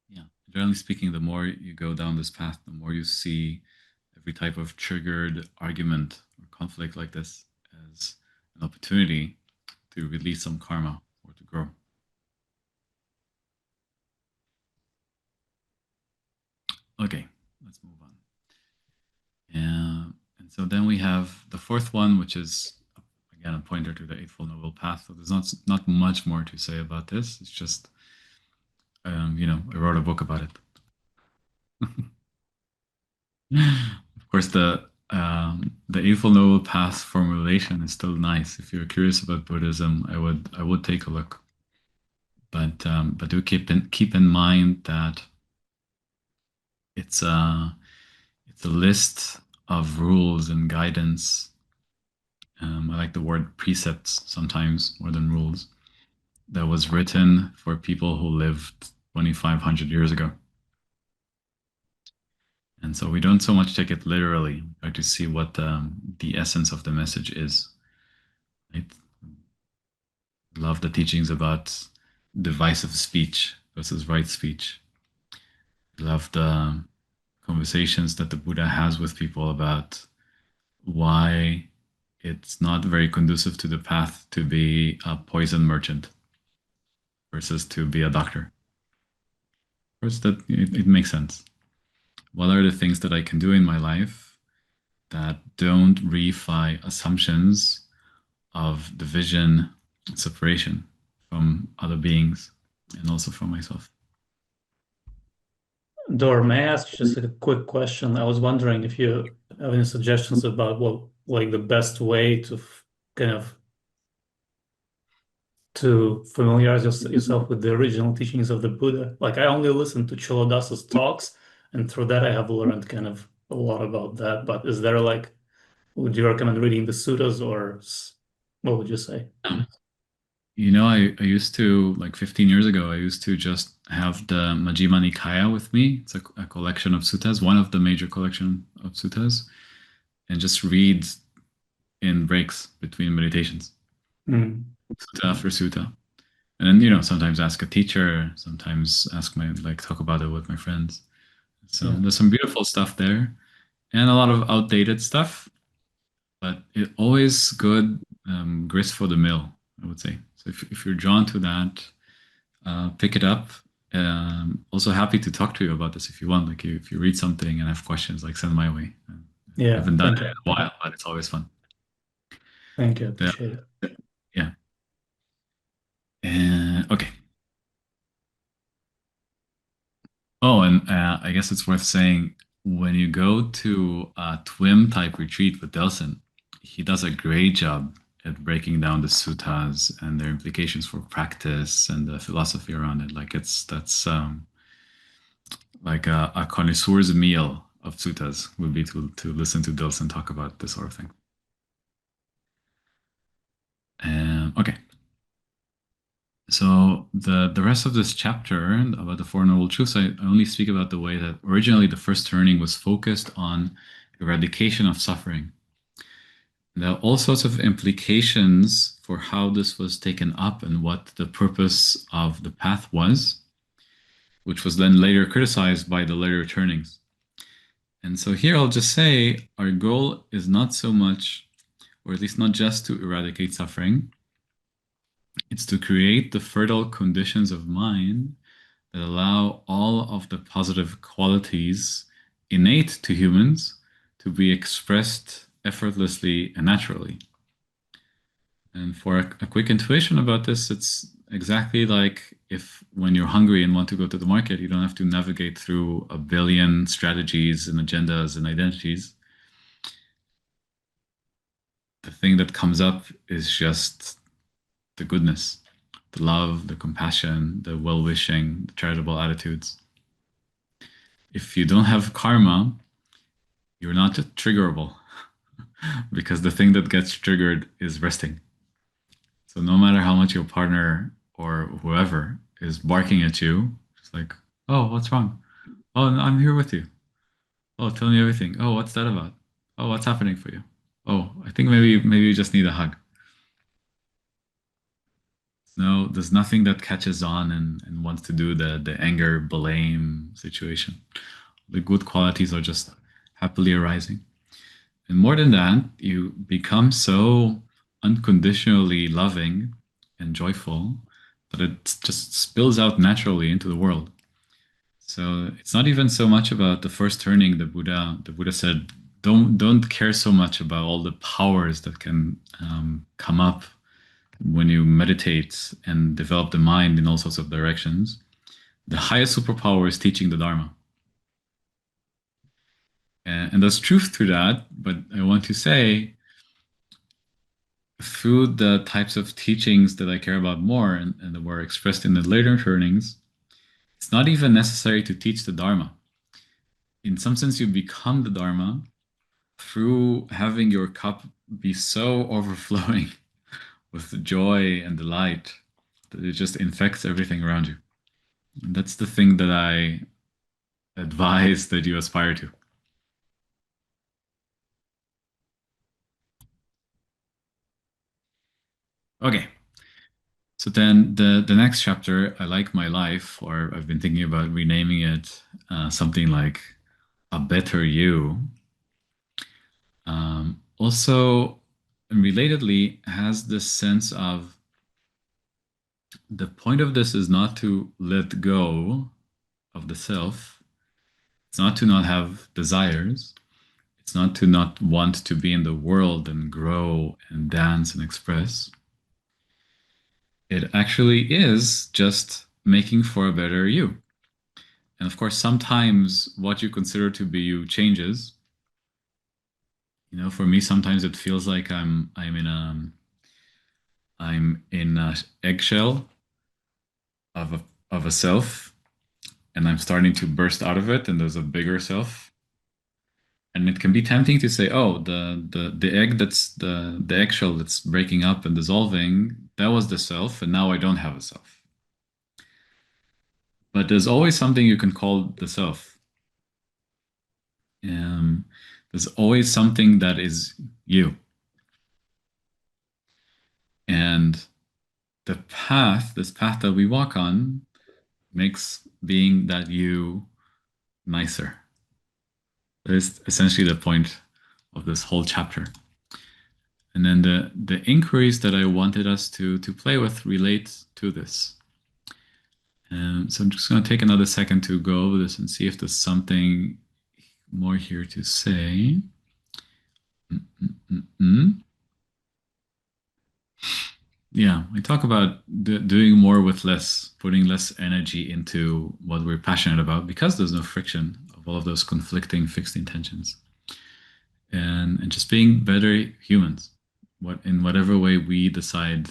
Yeah, generally speaking, the more you go down this path, the more you see every type of triggered argument or conflict like this as an opportunity to release some karma or to grow. Okay, let's move on. And so then we have the fourth one, which is again a pointer to the Eightfold Noble Path. So there's not much more to say about this. It's just, I wrote a book about it. Of course, the Eightfold Noble Path formulation is still nice. If you're curious about Buddhism, I would take a look. But do keep in mind that it's a list of rules and guidance. I like the word precepts sometimes more than rules. That was written for people who lived 2,500 years ago. And so we don't so much take it literally, we try to see what the essence of the message is. Right? Love the teachings about divisive speech versus right speech. Love the conversations that the Buddha has with people about why it's not very conducive to the path to be a poison merchant versus to be a doctor. Of course, that it makes sense. What are the things that I can do in my life that don't reify assumptions of division and separation from other beings and also from myself? Dor, may I ask just a quick question? I was wondering if you have any suggestions about what, like, the best way to kind of to familiarize yourself with the original teachings of the Buddha. Like, I only listened to Cholodasa's talks, and through that I have learned kind of a lot about that. But is there like, would you recommend reading the suttas, or what would you say? I used to, like 15 years ago, I used to just have the Majjhima Nikaya with me. It's a collection of suttas, one of the major collection of suttas, and just read in breaks between meditations, Mm. sutta after sutta. And then, sometimes ask a teacher, sometimes talk about it with my friends. So Yeah. there's some beautiful stuff there and a lot of outdated stuff, but it always good, grist for the mill, I would say. So if you're drawn to that, pick it up. Also happy to talk to you about this if you want. Like if you read something and have questions, like send my way. I Yeah. haven't done Thank it in you. a while, but it's always fun. Thank you. Yeah. Appreciate it. Yeah. Okay. Oh, and I guess it's worth saying when you go to a TWIM type retreat with Delson, he does a great job at breaking down the suttas and their implications for practice and the philosophy around it. Like that's like a connoisseur's meal of suttas would be to listen to Delson talk about this sort of thing. Okay. So the rest of this chapter about the Four Noble Truths, I only speak about the way that originally the first turning was focused on eradication of suffering. There are all sorts of implications for how this was taken up and what the purpose of the path was, which was then later criticized by the later turnings. And so here I'll just say our goal is not so much, or at least not just to eradicate suffering, it's to create the fertile conditions of mind that allow all of the positive qualities innate to humans to be expressed effortlessly and naturally. And for a quick intuition about this, it's exactly like if when you're hungry and want to go to the market, you don't have to navigate through a billion strategies and agendas and identities. The thing that comes up is just the goodness, the love, the compassion, the well-wishing, the charitable attitudes. If you don't have karma, you're not triggerable because the thing that gets triggered is resting. So no matter how much your partner or whoever is barking at you, it's like, oh, what's wrong? Oh, I'm here with you. Oh, tell me everything. Oh, what's that about? Oh, what's happening for you? Oh, I think maybe you just need a hug. No, there's nothing that catches on and wants to do the anger, blame situation. The good qualities are just happily arising. And more than that, you become so unconditionally loving and joyful that it just spills out naturally into the world. So it's not even so much about the first turning. The Buddha said, don't care so much about all the powers that can come up when you meditate and develop the mind in all sorts of directions. The highest superpower is teaching the Dharma. And there's truth to that, but I want to say, through the types of teachings that I care about more and that were expressed in the later turnings, it's not even necessary to teach the Dharma. In some sense, you become the Dharma through having your cup be so overflowing with joy and delight that it just infects everything around you. And that's the thing that I advise that you aspire to. Okay. So then the next chapter, I Like My Life, or I've been thinking about renaming it something like A Better You. Also, relatedly, has this sense of the point of this is not to let go of the self. It's not to not have desires. It's not to not want to be in the world and grow and dance and express. It actually is just making for a better you. And of course, sometimes what you consider to be you changes. For me, sometimes it feels like I'm in a eggshell of a self, and I'm starting to burst out of it, and there's a bigger self. And it can be tempting to say, oh, the egg that's the eggshell that's breaking up and dissolving, that was the self, and now I don't have a self. But there's always something you can call the self. There's always something that is you. And this path that we walk on, makes being that you nicer. That is essentially the point of this whole chapter. And then the inquiries that I wanted us to play with relate to this. So I'm just going to take another second to go over this and see if there's something more here to say. Yeah, I talk about doing more with less, putting less energy into what we're passionate about, because there's no friction of all of those conflicting fixed intentions. And just being better humans, in whatever way we decide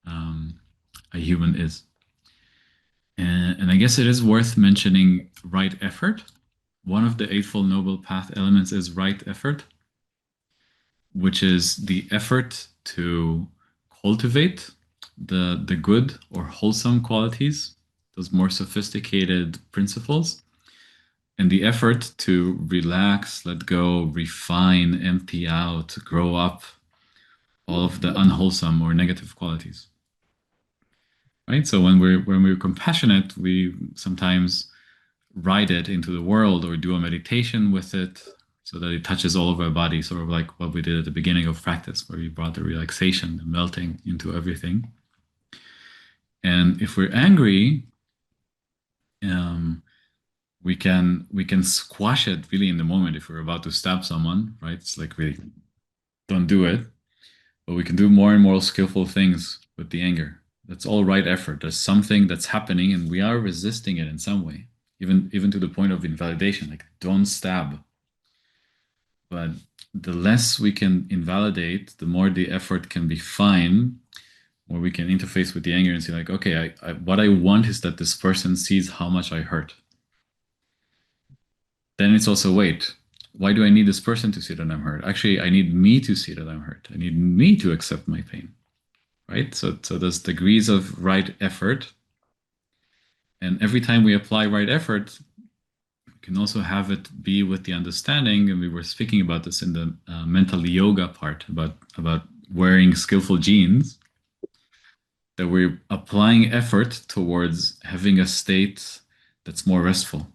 a human is. And I guess it is worth mentioning right effort. One of the Eightfold Noble Path elements is right effort, which is the effort to cultivate the good or wholesome qualities, those more sophisticated principles, and the effort to relax, let go, refine, empty out, grow up all of the unwholesome or negative qualities. Right? So when we're compassionate, we sometimes ride it into the world or do a meditation with it so that it touches all of our body, sort of like what we did at the beginning of practice, where we brought the relaxation, the melting into everything. And if we're angry, we can squash it really in the moment. If we're about to stab someone, right? It's like, really, don't do it. But we can do more and more skillful things with the anger. That's all right effort. There's something that's happening and we are resisting it in some way, even to the point of invalidation, like don't stab. But the less we can invalidate, the more the effort can be fine, more we can interface with the anger and say like, okay, what I want is that this person sees how much I hurt. Then it's also, wait, why do I need this person to see that I'm hurt? Actually, I need me to see that I'm hurt. I need me to accept my pain. Right? So there's degrees of right effort. And every time we apply right effort, we can also have it be with the understanding, and we were speaking about this in the mental yoga part, about wearing skillful jeans, that we're applying effort towards having a state that's more restful.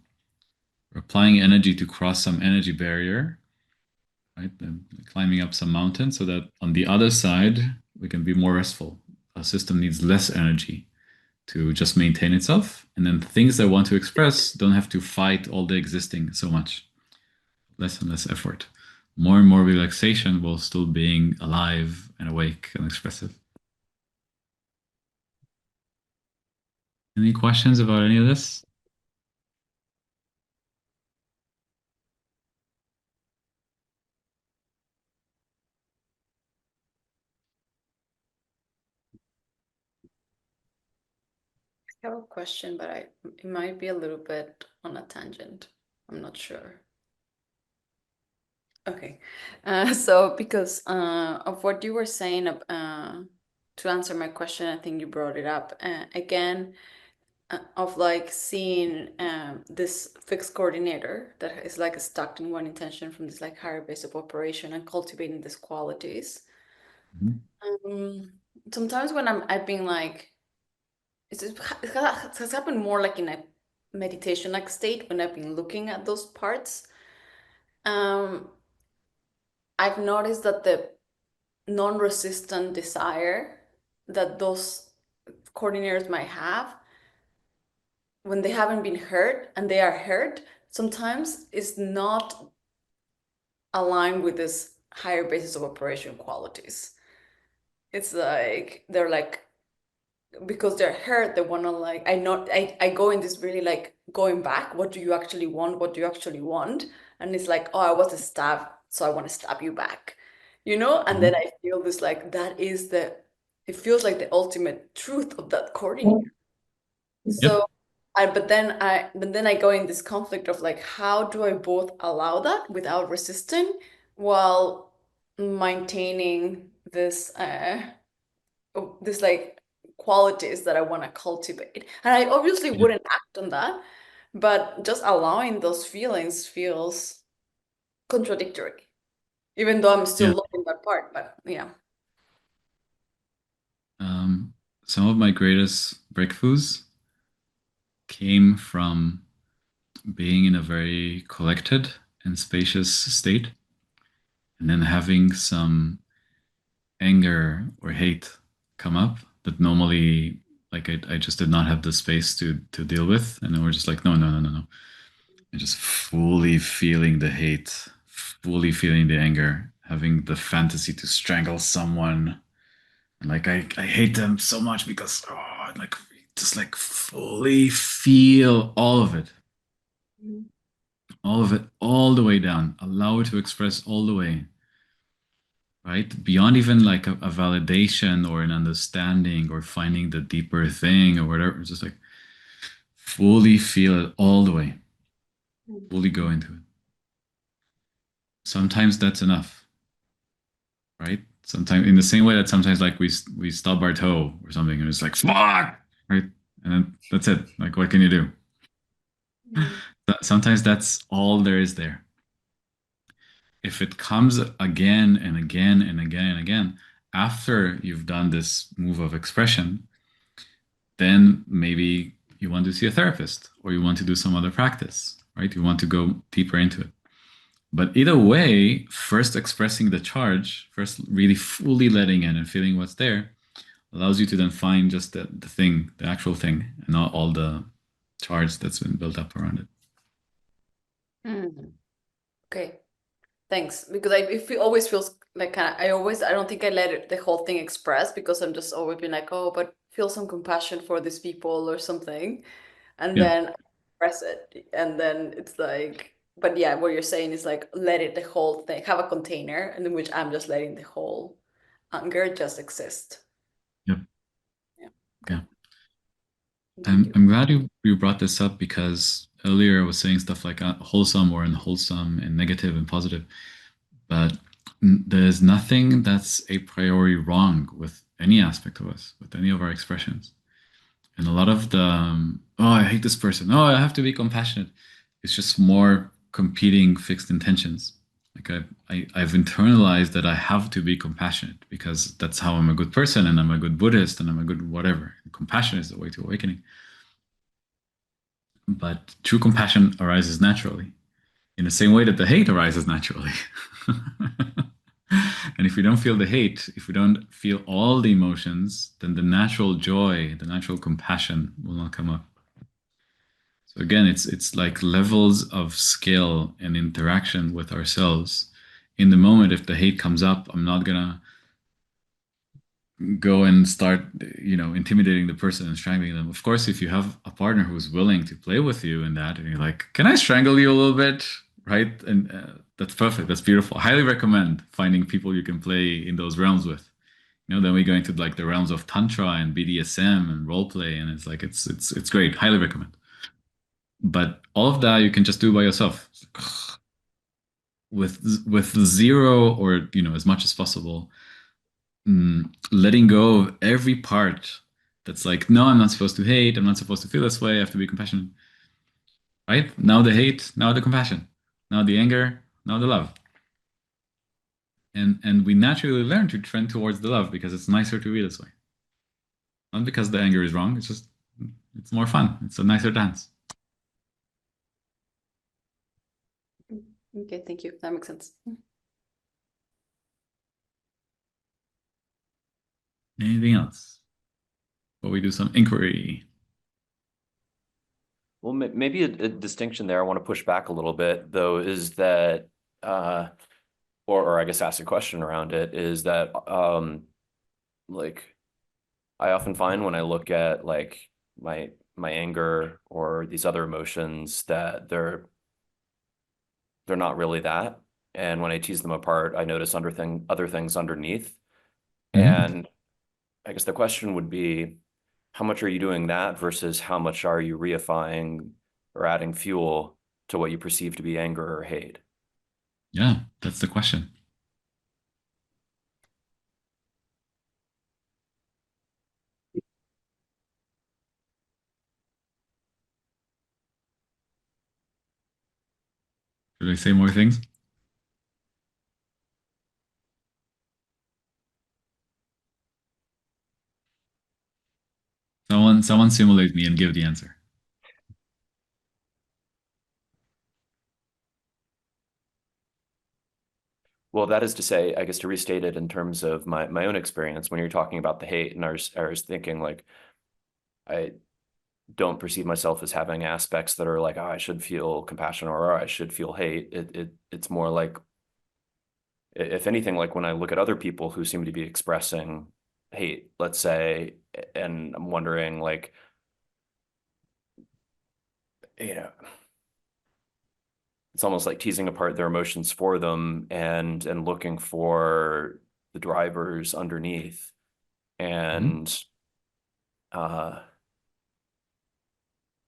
We're applying energy to cross some energy barrier, right? And climbing up some mountain so that on the other side, we can be more restful. Our system needs less energy to just maintain itself. And then things that want to express don't have to fight all the existing so much. Less and less effort. More and more relaxation while still being alive and awake and expressive. Any questions about any of this? I have a question, but it might be a little bit on a tangent. I'm not sure. Okay, so because of what you were saying, to answer my question, I think you brought it up again, of like seeing this fixed coordinator that is like stuck in one intention from this like higher base of operation and cultivating these qualities. Sometimes when I've been like, it has happened more like in a meditation like state when I've been looking at those parts. I've noticed that the non-resistant desire that those coordinators might have when they haven't been hurt and they are hurt, sometimes is not aligned with this higher basis of operation qualities. It's like they're like, because they're hurt, they want to like, I go in this really like going back, what do you actually want? What do you actually want? And it's like, oh, I was a stab, so I want to stab you back, you know? And then I feel this like, it feels like the ultimate truth of that coordinator. So but then I go in this conflict of like, how do I both allow that without resisting while maintaining this like qualities that I want to cultivate. And I obviously Yeah. wouldn't act on that, but just allowing those feelings feels contradictory, even though I'm still Yeah. loving that part. But yeah. Some of my greatest breakthroughs came from being in a very collected and spacious state, and then having some anger or hate come up that normally, like, I just did not have the space to deal with, and then we're just like, no, no, no, no, no, and just fully feeling the hate, fully feeling the anger, having the fantasy to strangle someone, and like I hate them so much because like just like fully feel all of it, all the way down, allow it to express all the way, right? Beyond even like a validation or an understanding or finding the deeper thing or whatever. Just like fully feel it all the way, fully go into it. Sometimes that's enough, right? Sometimes in the same way that sometimes like we stub our toe or something and it's like fuck, right? And then that's it. Like what can you do? Sometimes that's all there is there. If it comes again and again and again and again after you've done this move of expression, then maybe you want to see a therapist or you want to do some other practice, right? You want to go deeper into it. But either way, first expressing the charge, first really fully letting in and feeling what's there allows you to then find just the thing, the actual thing, and not all the charge that's been built up around it. Okay. Thanks. Because always feels like I don't think I let the whole thing express because I'm just always been like, oh, but feel some compassion for these people or something. And Yeah. then I express it. And then it's like, but yeah, what you're saying is like, let it, the whole thing, have a container and in which I'm just letting the whole anger just exist. Yep. Yeah. Yeah. Okay. Thank you. I'm glad you brought this up because earlier I was saying stuff like wholesome or unwholesome and negative and positive, but there's nothing that's a priori wrong with any aspect of us, with any of our expressions. And a lot of the, oh, I hate this person. Oh, I have to be compassionate. It's just more competing fixed intentions. Like I've internalized that I have to be compassionate because that's how I'm a good person and I'm a good Buddhist and I'm a good whatever. And compassion is the way to awakening. But true compassion arises naturally in the same way that the hate arises naturally. And if we don't feel the hate, if we don't feel all the emotions, then the natural joy, the natural compassion will not come up. So again, it's like levels of skill and interaction with ourselves. In the moment, if the hate comes up, I'm not gonna go and start, intimidating the person and strangling them. Of course, if you have a partner who's willing to play with you in that, and you're like, "Can I strangle you a little bit?" Right? And that's perfect. That's beautiful. I highly recommend finding people you can play in those realms with. Then we go into like the realms of tantra and BDSM and role play, and it's like it's great. Highly recommend. But all of that you can just do by yourself with zero or as much as possible, letting go of every part that's like, no, I'm not supposed to hate, I'm not supposed to feel this way, I have to be compassionate, right? Now the hate, now the compassion, now the anger, now the love, and we naturally learn to trend towards the love because it's nicer to be this way, not because the anger is wrong. It's more fun, it's a nicer dance. Okay, thank you. That makes sense. Anything else before we do some inquiry? Well, maybe a distinction there I want to push back a little bit, though, is that, or I guess ask a question around it, is that, like, I often find when I look at like my anger or these other emotions that they're not really that. And when I tease them apart, I notice other things underneath. Mhm. And I guess the question would be, how much are you doing that versus how much are you reifying or adding fuel to what you perceive to be anger or hate? Yeah, that's the question. Should I say more things? Someone simulate me and give the answer. Well, that is to say, I guess to restate it in terms of my own experience, when you're talking about the hate, and I was thinking like, I don't perceive myself as having aspects that are like, oh, I should feel compassion or I should feel hate. It's more like, if anything, like when I look at other people who seem to be expressing hate, let's say, and I'm wondering like, you know, it's almost like teasing apart their emotions for them and looking for the drivers underneath. And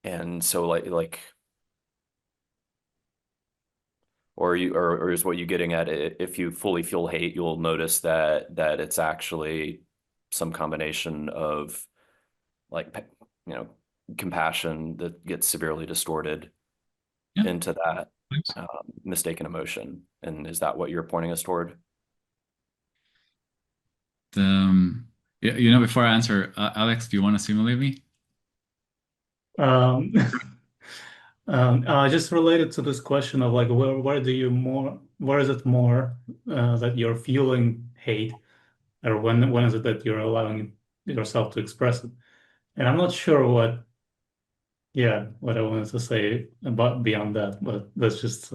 and so like or is what you getting at it, if you fully feel hate, you'll notice that it's actually some combination of like, you know, compassion that gets severely distorted Yeah. into that Thanks. mistaken emotion. And is that what you're pointing us toward? Yeah, you know, before I answer, Alex, do you want to simulate me? Um, just related to this question of like, where is it more that you're feeling hate, or when is it that you're allowing yourself to express it? And I'm not sure what I wanted to say about beyond that, but that's just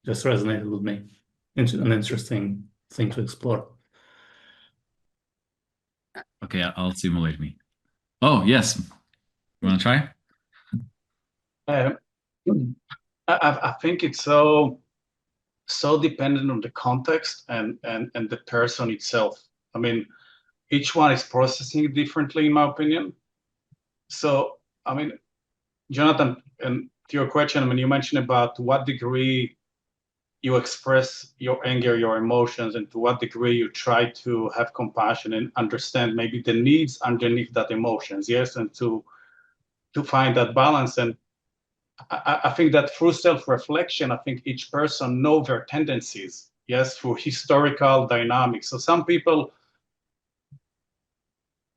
just resonated with me. An interesting thing to explore. Okay, I'll simulate me. Oh, yes. You want to try? Uh, I think it's so dependent on the context and the person itself. I mean, each one is processing it differently, in my opinion. So, I mean, Jonathan, and to your question, I mean, you mentioned about to what degree you express your anger, your emotions, and to what degree you try to have compassion and understand maybe the needs underneath that emotions, yes, and to find that balance. And I think that through self-reflection, I think each person know their tendencies, yes, through historical dynamics. So some people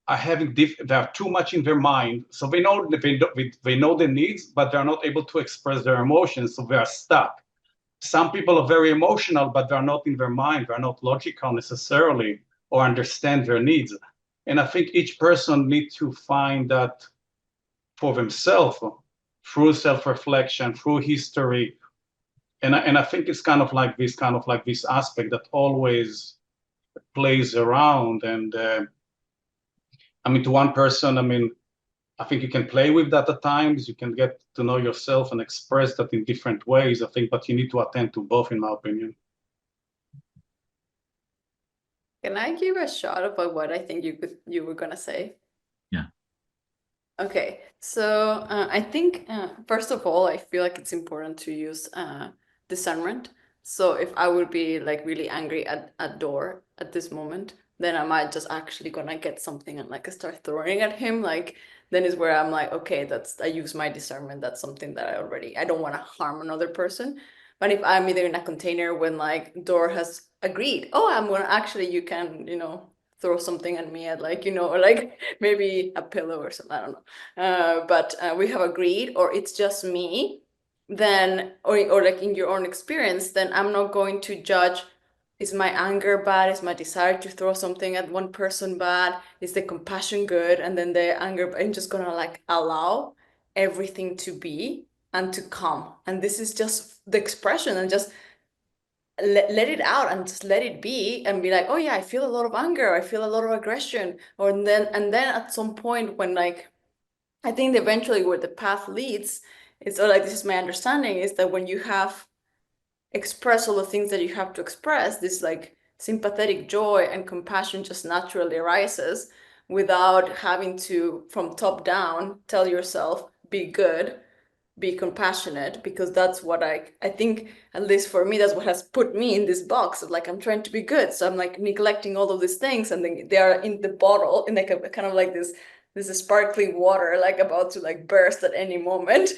are having they are too much in their mind, so they know the needs, but they're not able to express their emotions, so they are stuck. Some people are very emotional, but they're not in their mind, they're not logical necessarily, or understand their needs. And I think each person needs to find that for themselves through self-reflection, through history. And I think it's kind of like this aspect that always plays around. And I mean, to one person, I mean, I think you can play with that at times. You can get to know yourself and express that in different ways, I think, but you need to attend to both, in my opinion. Can I give a shot about what I think you were gonna say? Yeah. Okay, so I think first of all, I feel like it's important to use discernment. So if I would be like really angry at Door at this moment, then I might just actually gonna get something and like start throwing at him. Like then is where I'm like, okay, I use my discernment. That's something that I don't want to harm another person. But if I'm either in a container when like Door has agreed, oh, I'm gonna actually, you can, throw something at me at like, or like maybe a pillow or something, I don't know. But we have agreed, or it's just me, then, or like in your own experience, then I'm not going to judge, is my anger bad? Is my desire to throw something at one person bad? Is the compassion good? And then the anger, I'm just gonna like allow everything to be and to come. And this is just the expression, and just let it out and just let it be and be like, oh yeah, I feel a lot of anger, I feel a lot of aggression. And then at some point when like, I think eventually where the path leads, it's or like, this is my understanding, is that when you have expressed all the things that you have to express, this like sympathetic joy and compassion just naturally arises. without having to, from top down, tell yourself, be good, be compassionate, because that's what I think, at least for me, that's what has put me in this box of like, I'm trying to be good. So I'm like neglecting all of these things, and then they are in the bottle in like a kind of like this sparkling water, like about to like burst at any moment.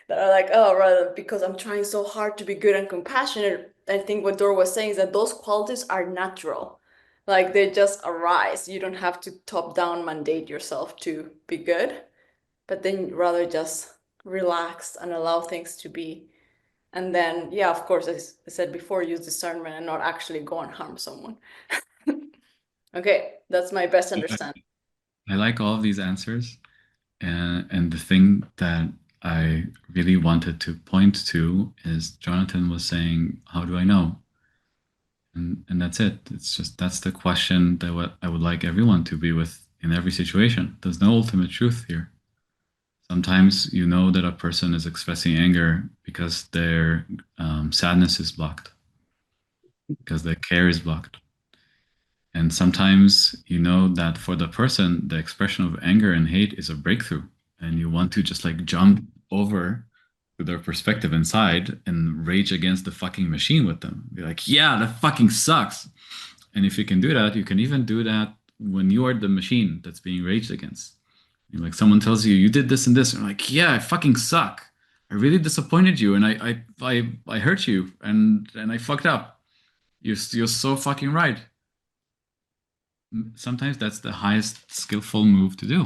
That are like, oh, rather because I'm trying so hard to be good and compassionate. I think what Dora was saying is that those qualities are natural. Like they just arise. You don't have to top down mandate yourself to be good, but then rather just relax and allow things to be. And then, yeah, of course, as I said before, use discernment and not actually go and harm someone. Okay, that's my best understanding. I like all of these answers. And the thing that I really wanted to point to is Jonathan was saying, how do I know? And that's it. It's just that's the question that what I would like everyone to be with in every situation. There's no ultimate truth here. Sometimes you know that a person is expressing anger because their sadness is blocked, because their care is blocked. And sometimes you know that for the person, the expression of anger and hate is a breakthrough. And you want to just like jump over to their perspective inside and rage against the fucking machine with them. Be like, yeah, that fucking sucks. And if you can do that, you can even do that when you are the machine that's being raged against. Like someone tells you, you did this and this. And you're like, yeah, I fucking suck. I really disappointed you and I hurt you and I fucked up. You're so fucking right. Sometimes that's the highest skillful move to do.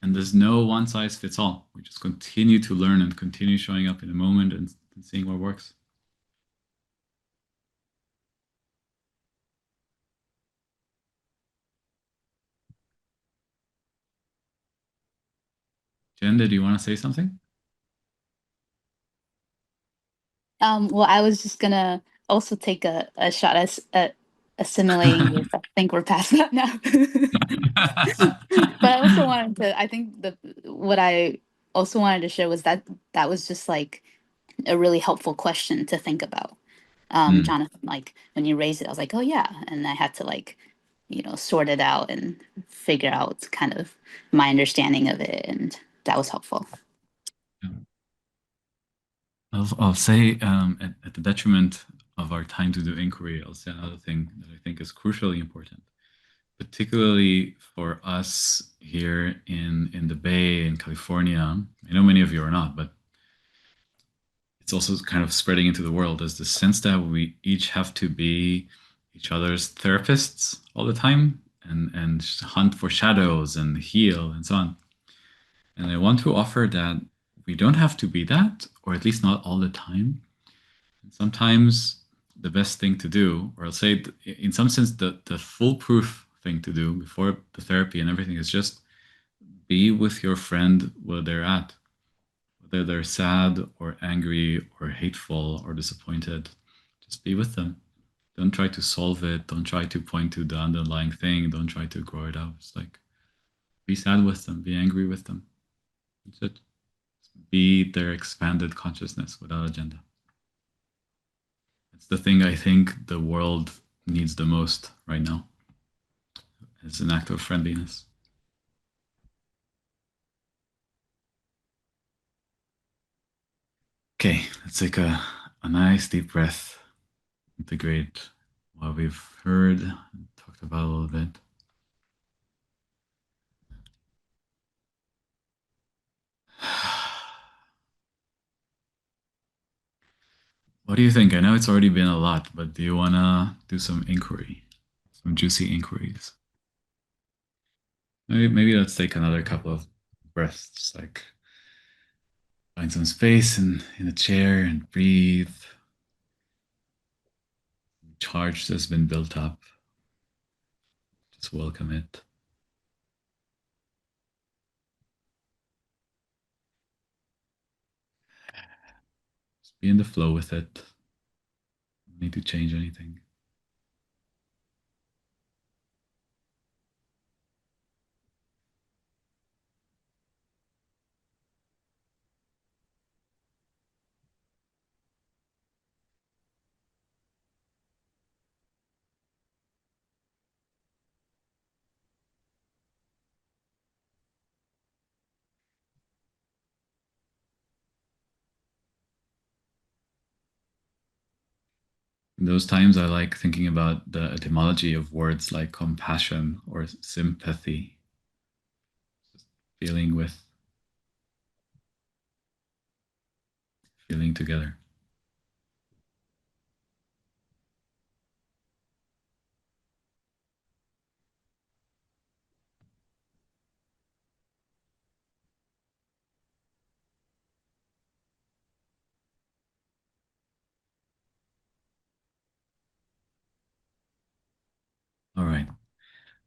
And there's no one size fits all. We just continue to learn and continue showing up in the moment and seeing what works. Jen, did you want to say something? Well, I was just gonna also take a shot at assimilating this. I think we're past that now. But I also wanted to, I think what I also wanted to share was that was just like a really helpful question to think about. Jonathan, like when you raised it, I was like, oh yeah. And I had to like, sort it out and figure out kind of my understanding of it. And that was helpful. I'll say at the detriment of our time to do inquiry, I'll say another thing that I think is crucially important, particularly for us here in the Bay in California. I know many of you are not, but it's also kind of spreading into the world, is the sense that we each have to be each other's therapists all the time and hunt for shadows and heal and so on. And I want to offer that we don't have to be that, or at least not all the time. And sometimes the best thing to do, or I'll say in some sense, the foolproof thing to do before the therapy and everything is just be with your friend where they're at, whether they're sad or angry or hateful or disappointed. Just be with them. Don't try to solve it. Don't try to point to the underlying thing. Don't try to grow it out. It's like be sad with them, be angry with them. That's it. Be their expanded consciousness without agenda. It's the thing I think the world needs the most right now. It's an act of friendliness. Okay, let's take a nice deep breath. Integrate what we've heard and talked about a little bit. What do you think? I know it's already been a lot, but do you want to do some inquiry? Some juicy inquiries? Maybe let's take another couple of breaths, like find some space in a chair and breathe. Charge that's been built up. Just welcome it. Just be in the flow with it. Don't need to change anything. In those times, I like thinking about the etymology of words like compassion or sympathy, feeling with, feeling together. All right,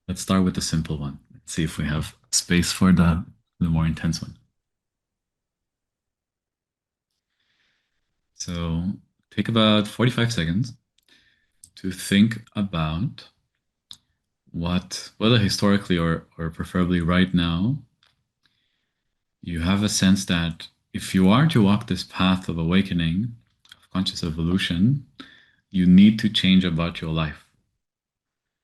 let's start with the simple one. Let's see if we have space for the more intense one. So take about 45 seconds to think about what, whether historically or preferably right now, you have a sense that if you are to walk this path of awakening, of conscious evolution, you need to change about your life.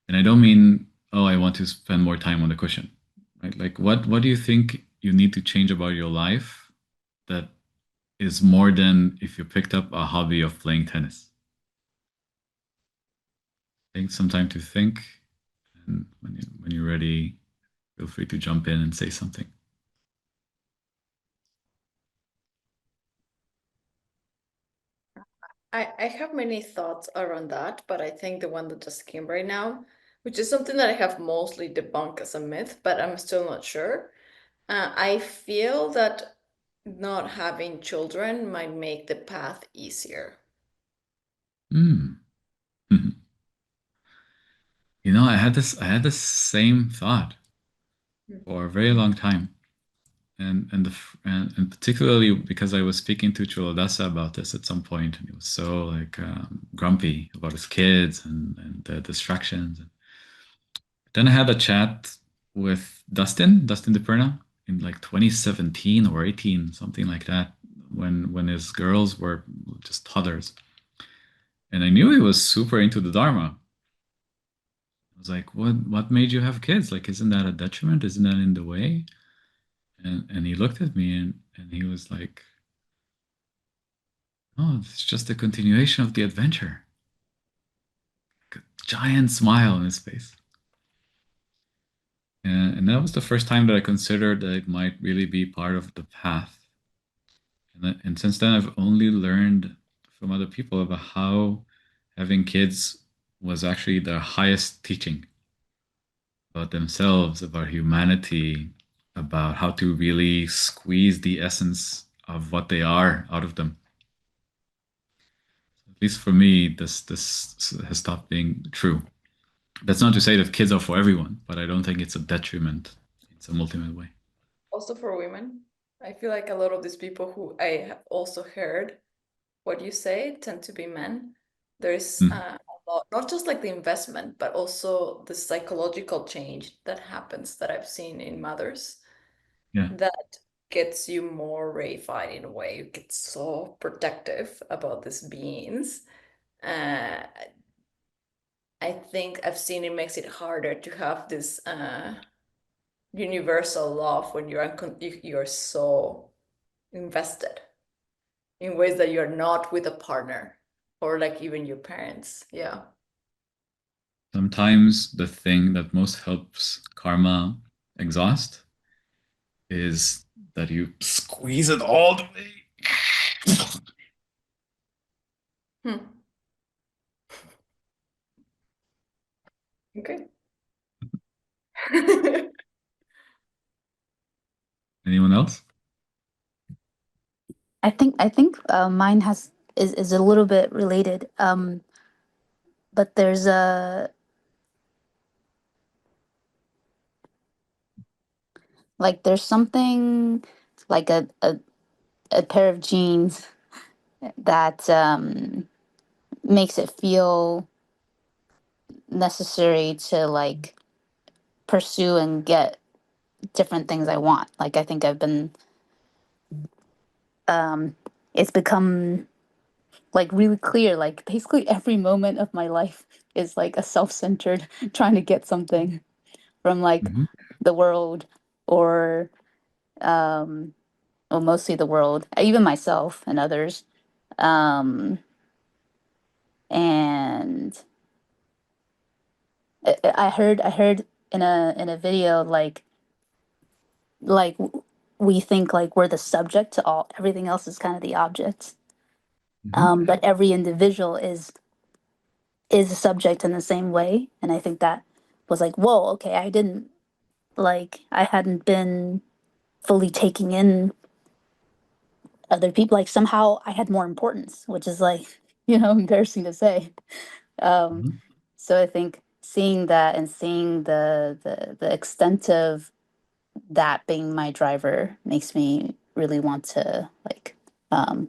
And I don't mean, oh, I want to spend more time on the cushion, right? Like, what do you think you need to change about your life that is more than if you picked up a hobby of playing tennis? Take some time to think, and when you're ready, feel free to jump in and say something. I have many thoughts around that, but I think the one that just came right now, which is something that I have mostly debunked as a myth, but I'm still not sure. I feel that not having children might make the path easier. Hmm. You know, I had this same thought for a very long time, and particularly because I was speaking to Chuladasa about this at some point, and he was so like grumpy about his kids and the distractions. Then I had a chat with Dustin DePerna, in like 2017 or 18, something like that, when his girls were just toddlers, and I knew he was super into the Dharma. I was like, what made you have kids? Like, isn't that a detriment? Isn't that in the way? And he looked at me and he was like, oh, it's just a continuation of the adventure. Like a giant smile on his face. And that was the first time that I considered that it might really be part of the path. And since then, I've only learned from other people about how having kids was actually the highest teaching about themselves, about humanity, about how to really squeeze the essence of what they are out of them. At least for me, this has stopped being true. That's not to say that kids are for everyone, but I don't think it's a detriment in some ultimate way. Also for women, I feel like a lot of these people who I have also heard what you say tend to be men. There's Mm. a lot, not just like the investment, but also the psychological change that happens that I've seen in mothers Yeah. that gets you more reified in a way. You get so protective about these beings. Uh, I think I've seen it makes it harder to have this universal love when you're so invested in ways that you're not with a partner or like even your parents. Yeah. Sometimes the thing that most helps karma exhaust is that you squeeze it all the way. Hmm. Okay. Anyone else? I think mine is a little bit related. But there's a like there's something like a pair of jeans that makes it feel necessary to like pursue and get different things I want. Like I think I've been it's become like really clear, like basically every moment of my life is like a self-centered trying to get something from like Mhm. the world or um well mostly the world, even myself and others. Um And I heard in a video like we think like we're the subject to all everything else is kind of the object. Mhm. But every individual is a subject in the same way. And I think that was like, whoa, okay, I hadn't been fully taking in other people. Like somehow I had more importance, which is like, embarrassing to say. Um, Mhm. so I think seeing that and seeing the extent of that being my driver makes me really want to like um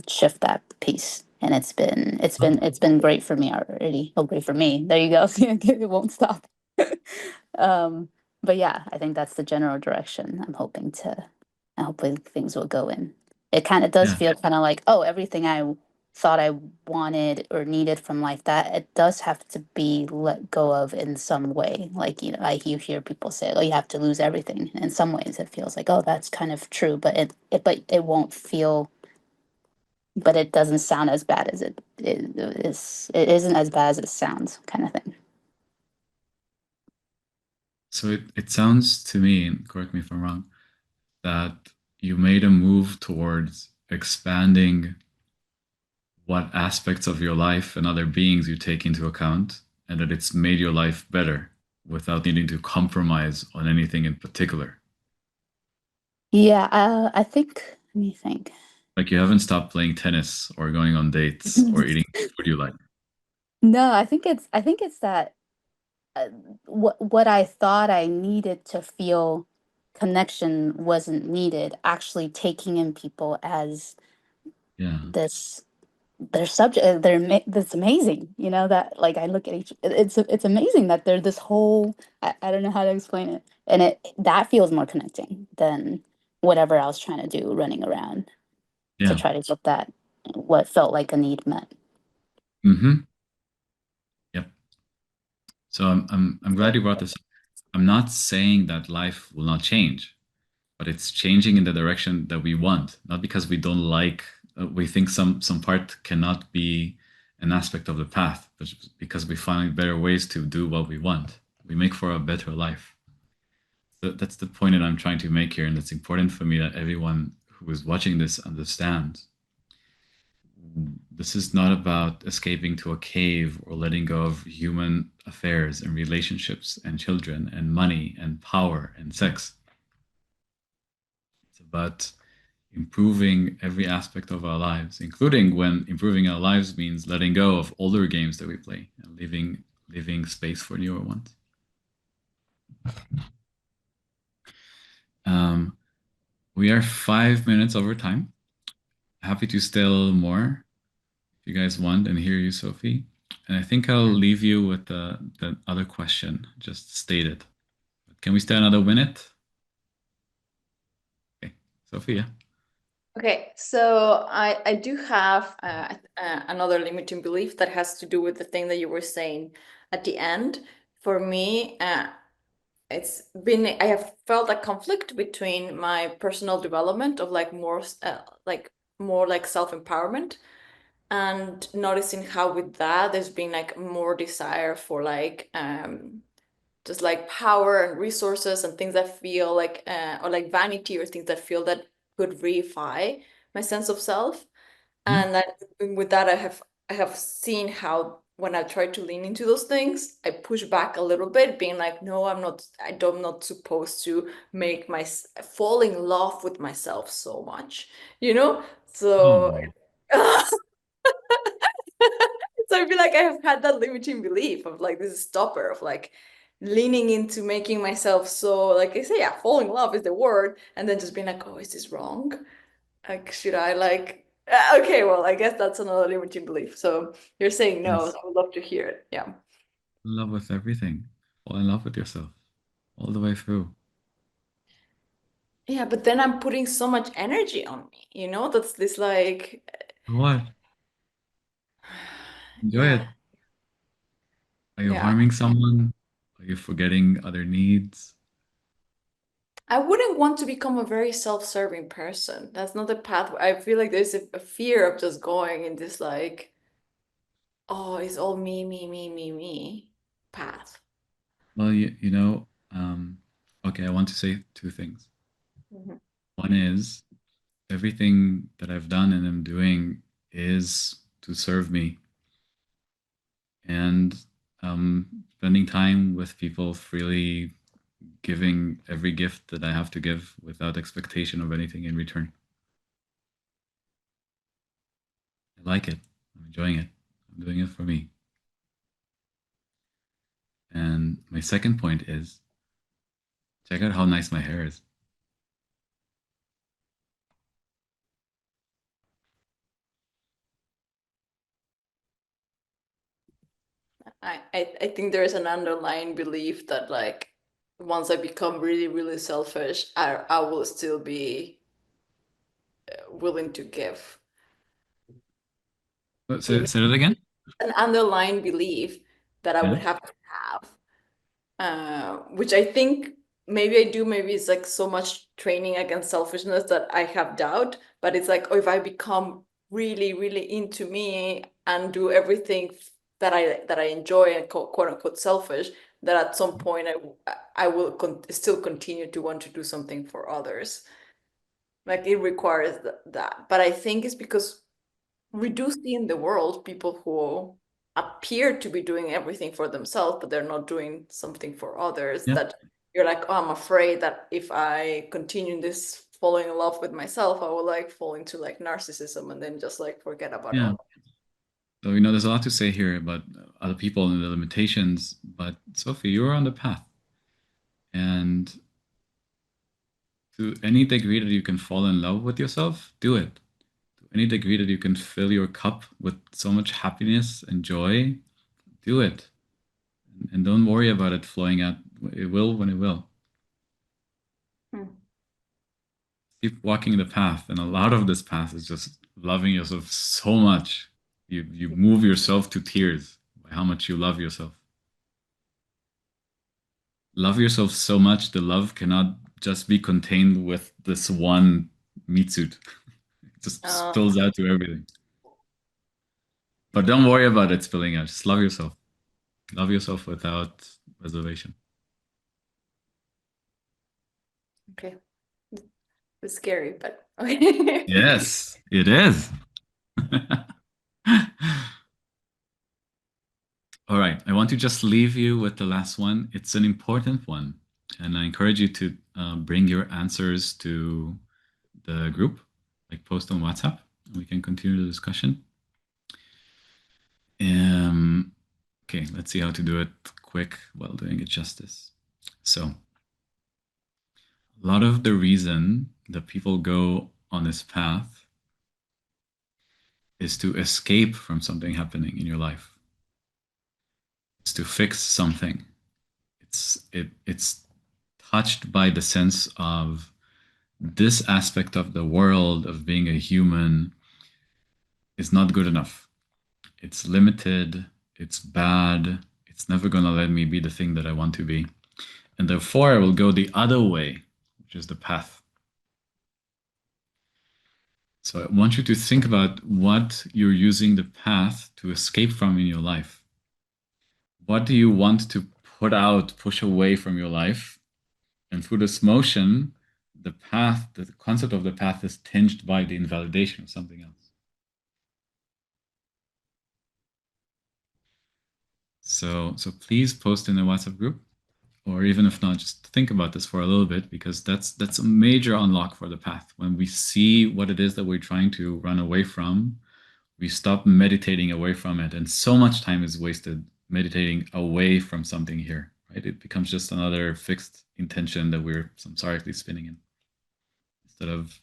shift that piece. And it's been great for me already. Oh, great for me. There you go. It won't stop. um but yeah, I think that's the general direction I'm hoping to and hopefully things will go in. It kind of does Yeah. feel kind of like, oh, everything I thought I wanted or needed from life, that it does have to be let go of in some way. Like, you hear people say, oh, you have to lose everything. In some ways it feels like, oh, that's kind of true, but it won't feel, but it doesn't sound as bad as it isn't as bad as it sounds, kind of thing. So it sounds to me, and correct me if I'm wrong, that you made a move towards expanding what aspects of your life and other beings you take into account, and that it's made your life better without needing to compromise on anything in particular. Yeah, I think, let me think. Like you haven't stopped playing tennis or going on dates or eating food you like. No, I think it's that what I thought I needed to feel connection wasn't needed. Actually, taking in people as Yeah. this their subject, that's amazing. That like I look at it's amazing that they're this whole. I don't know how to explain it, and that feels more connecting than whatever I was trying to do, running around to Yeah. try to get that what felt like a need met. Mm-hmm. Yep. So I'm glad you brought this up. I'm not saying that life will not change, but it's changing in the direction that we want, not because we don't like, we think some part cannot be an aspect of the path, but because we find better ways to do what we want. We make for a better life. So that's the point that I'm trying to make here, and it's important for me that everyone who is watching this understands. This is not about escaping to a cave or letting go of human affairs and relationships and children and money and power and sex. It's about improving every aspect of our lives, including when improving our lives means letting go of older games that we play and leaving space for newer ones. Um, we are 5 minutes over time. Happy to stay a little more if you guys want and hear you, Sophie. And I think I'll leave you with the other question just stated. Can we stay another minute? Okay, Sophia. Okay, so I do have another limiting belief that has to do with the thing that you were saying at the end. For me, I have felt a conflict between my personal development of more like self-empowerment, and noticing how with that there's been like more desire for like just like power and resources and things that feel like or like vanity or things that feel that could reify my sense of self. Hmm? And with that, I have seen how when I try to lean into those things, I push back a little bit, being like, no, I'm not supposed to make fall in love with myself so much, you know? So Oh, so I feel like I have had that limiting belief of like this stopper of like leaning into making myself so, like I say, yeah, fall in love is the word, and then just being like, oh, is this wrong? Like, should I like, okay, well, I guess that's another limiting belief. So you're saying no, yes. I would love to hear it. Yeah. In love with everything. Fall in love with yourself all the way through. Yeah, but then I'm putting so much energy on me, that's this like, What? Enjoy yeah, it. Are you yeah. harming someone? Are you forgetting other needs? I wouldn't want to become a very self-serving person. That's not the path. I feel like there's a fear of just going in this like, Oh, it's all me path. Well, you know, okay, I want to say two things. Mhm. One is everything that I've done and am doing is to serve me. And spending time with people, freely giving every gift that I have to give without expectation of anything in return. I like it. I'm enjoying it. I'm doing it for me. And my second point is check out how nice my hair is. I think there's an underlying belief that like once I become really, really selfish, I will still be willing to give. Say that again? An underlying belief that I Yeah. would have to have, which I think maybe I do. Maybe it's like so much training against selfishness that I have doubt. But it's like, oh, if I become really, really into me and do everything that I enjoy and quote unquote selfish, that at some point I will still continue to want to do something for others. Like it requires that. But I think it's because we do see in the world people who appear to be doing everything for themselves, but they're not doing something for others. Yeah. That you're like, oh, I'm afraid that if I continue this falling in love with myself, I will like fall into like narcissism and then just like forget about Yeah. all. So, you know, there's a lot to say here about other people and the limitations, but Sophie, you're on the path. And to any degree that you can fall in love with yourself, do it. To any degree that you can fill your cup with so much happiness and joy, do it. And don't worry about it flowing out. It will when it will. Hmm. Keep walking the path. And a lot of this path is just loving yourself so much. You move yourself to tears by how much you love yourself. Love yourself so much, the love cannot just be contained with this one meat suit. It just Uh, spills out to everything. But don't worry about it spilling out. Just love yourself. Love yourself without reservation. okay, it's scary, but okay. Yes, it is. All right. I want to just leave you with the last one. It's an important one. And I encourage you to bring your answers to the group, like post on WhatsApp. We can continue the discussion. Okay, let's see how to do it quick while doing it justice. So, a lot of the reason that people go on this path is to escape from something happening in your life. It's to fix something. It's touched by the sense of this aspect of the world of being a human is not good enough. It's limited, it's bad, it's never going to let me be the thing that I want to be. And therefore, I will go the other way, which is the path. So I want you to think about what you're using the path to escape from in your life. What do you want to put out, push away from your life? And through this motion, the path, the concept of the path is tinged by the invalidation of something else. So please post in the WhatsApp group, or even if not, just think about this for a little bit, because that's a major unlock for the path. When we see what it is that we're trying to run away from, we stop meditating away from it, and so much time is wasted meditating away from something here, right? It becomes just another fixed intention that we're samsarically spinning in instead of.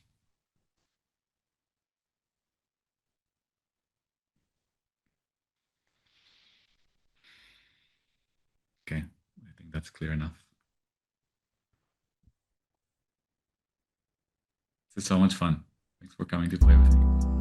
Okay, I think that's clear enough. This is so much fun. Thanks for coming to play with me.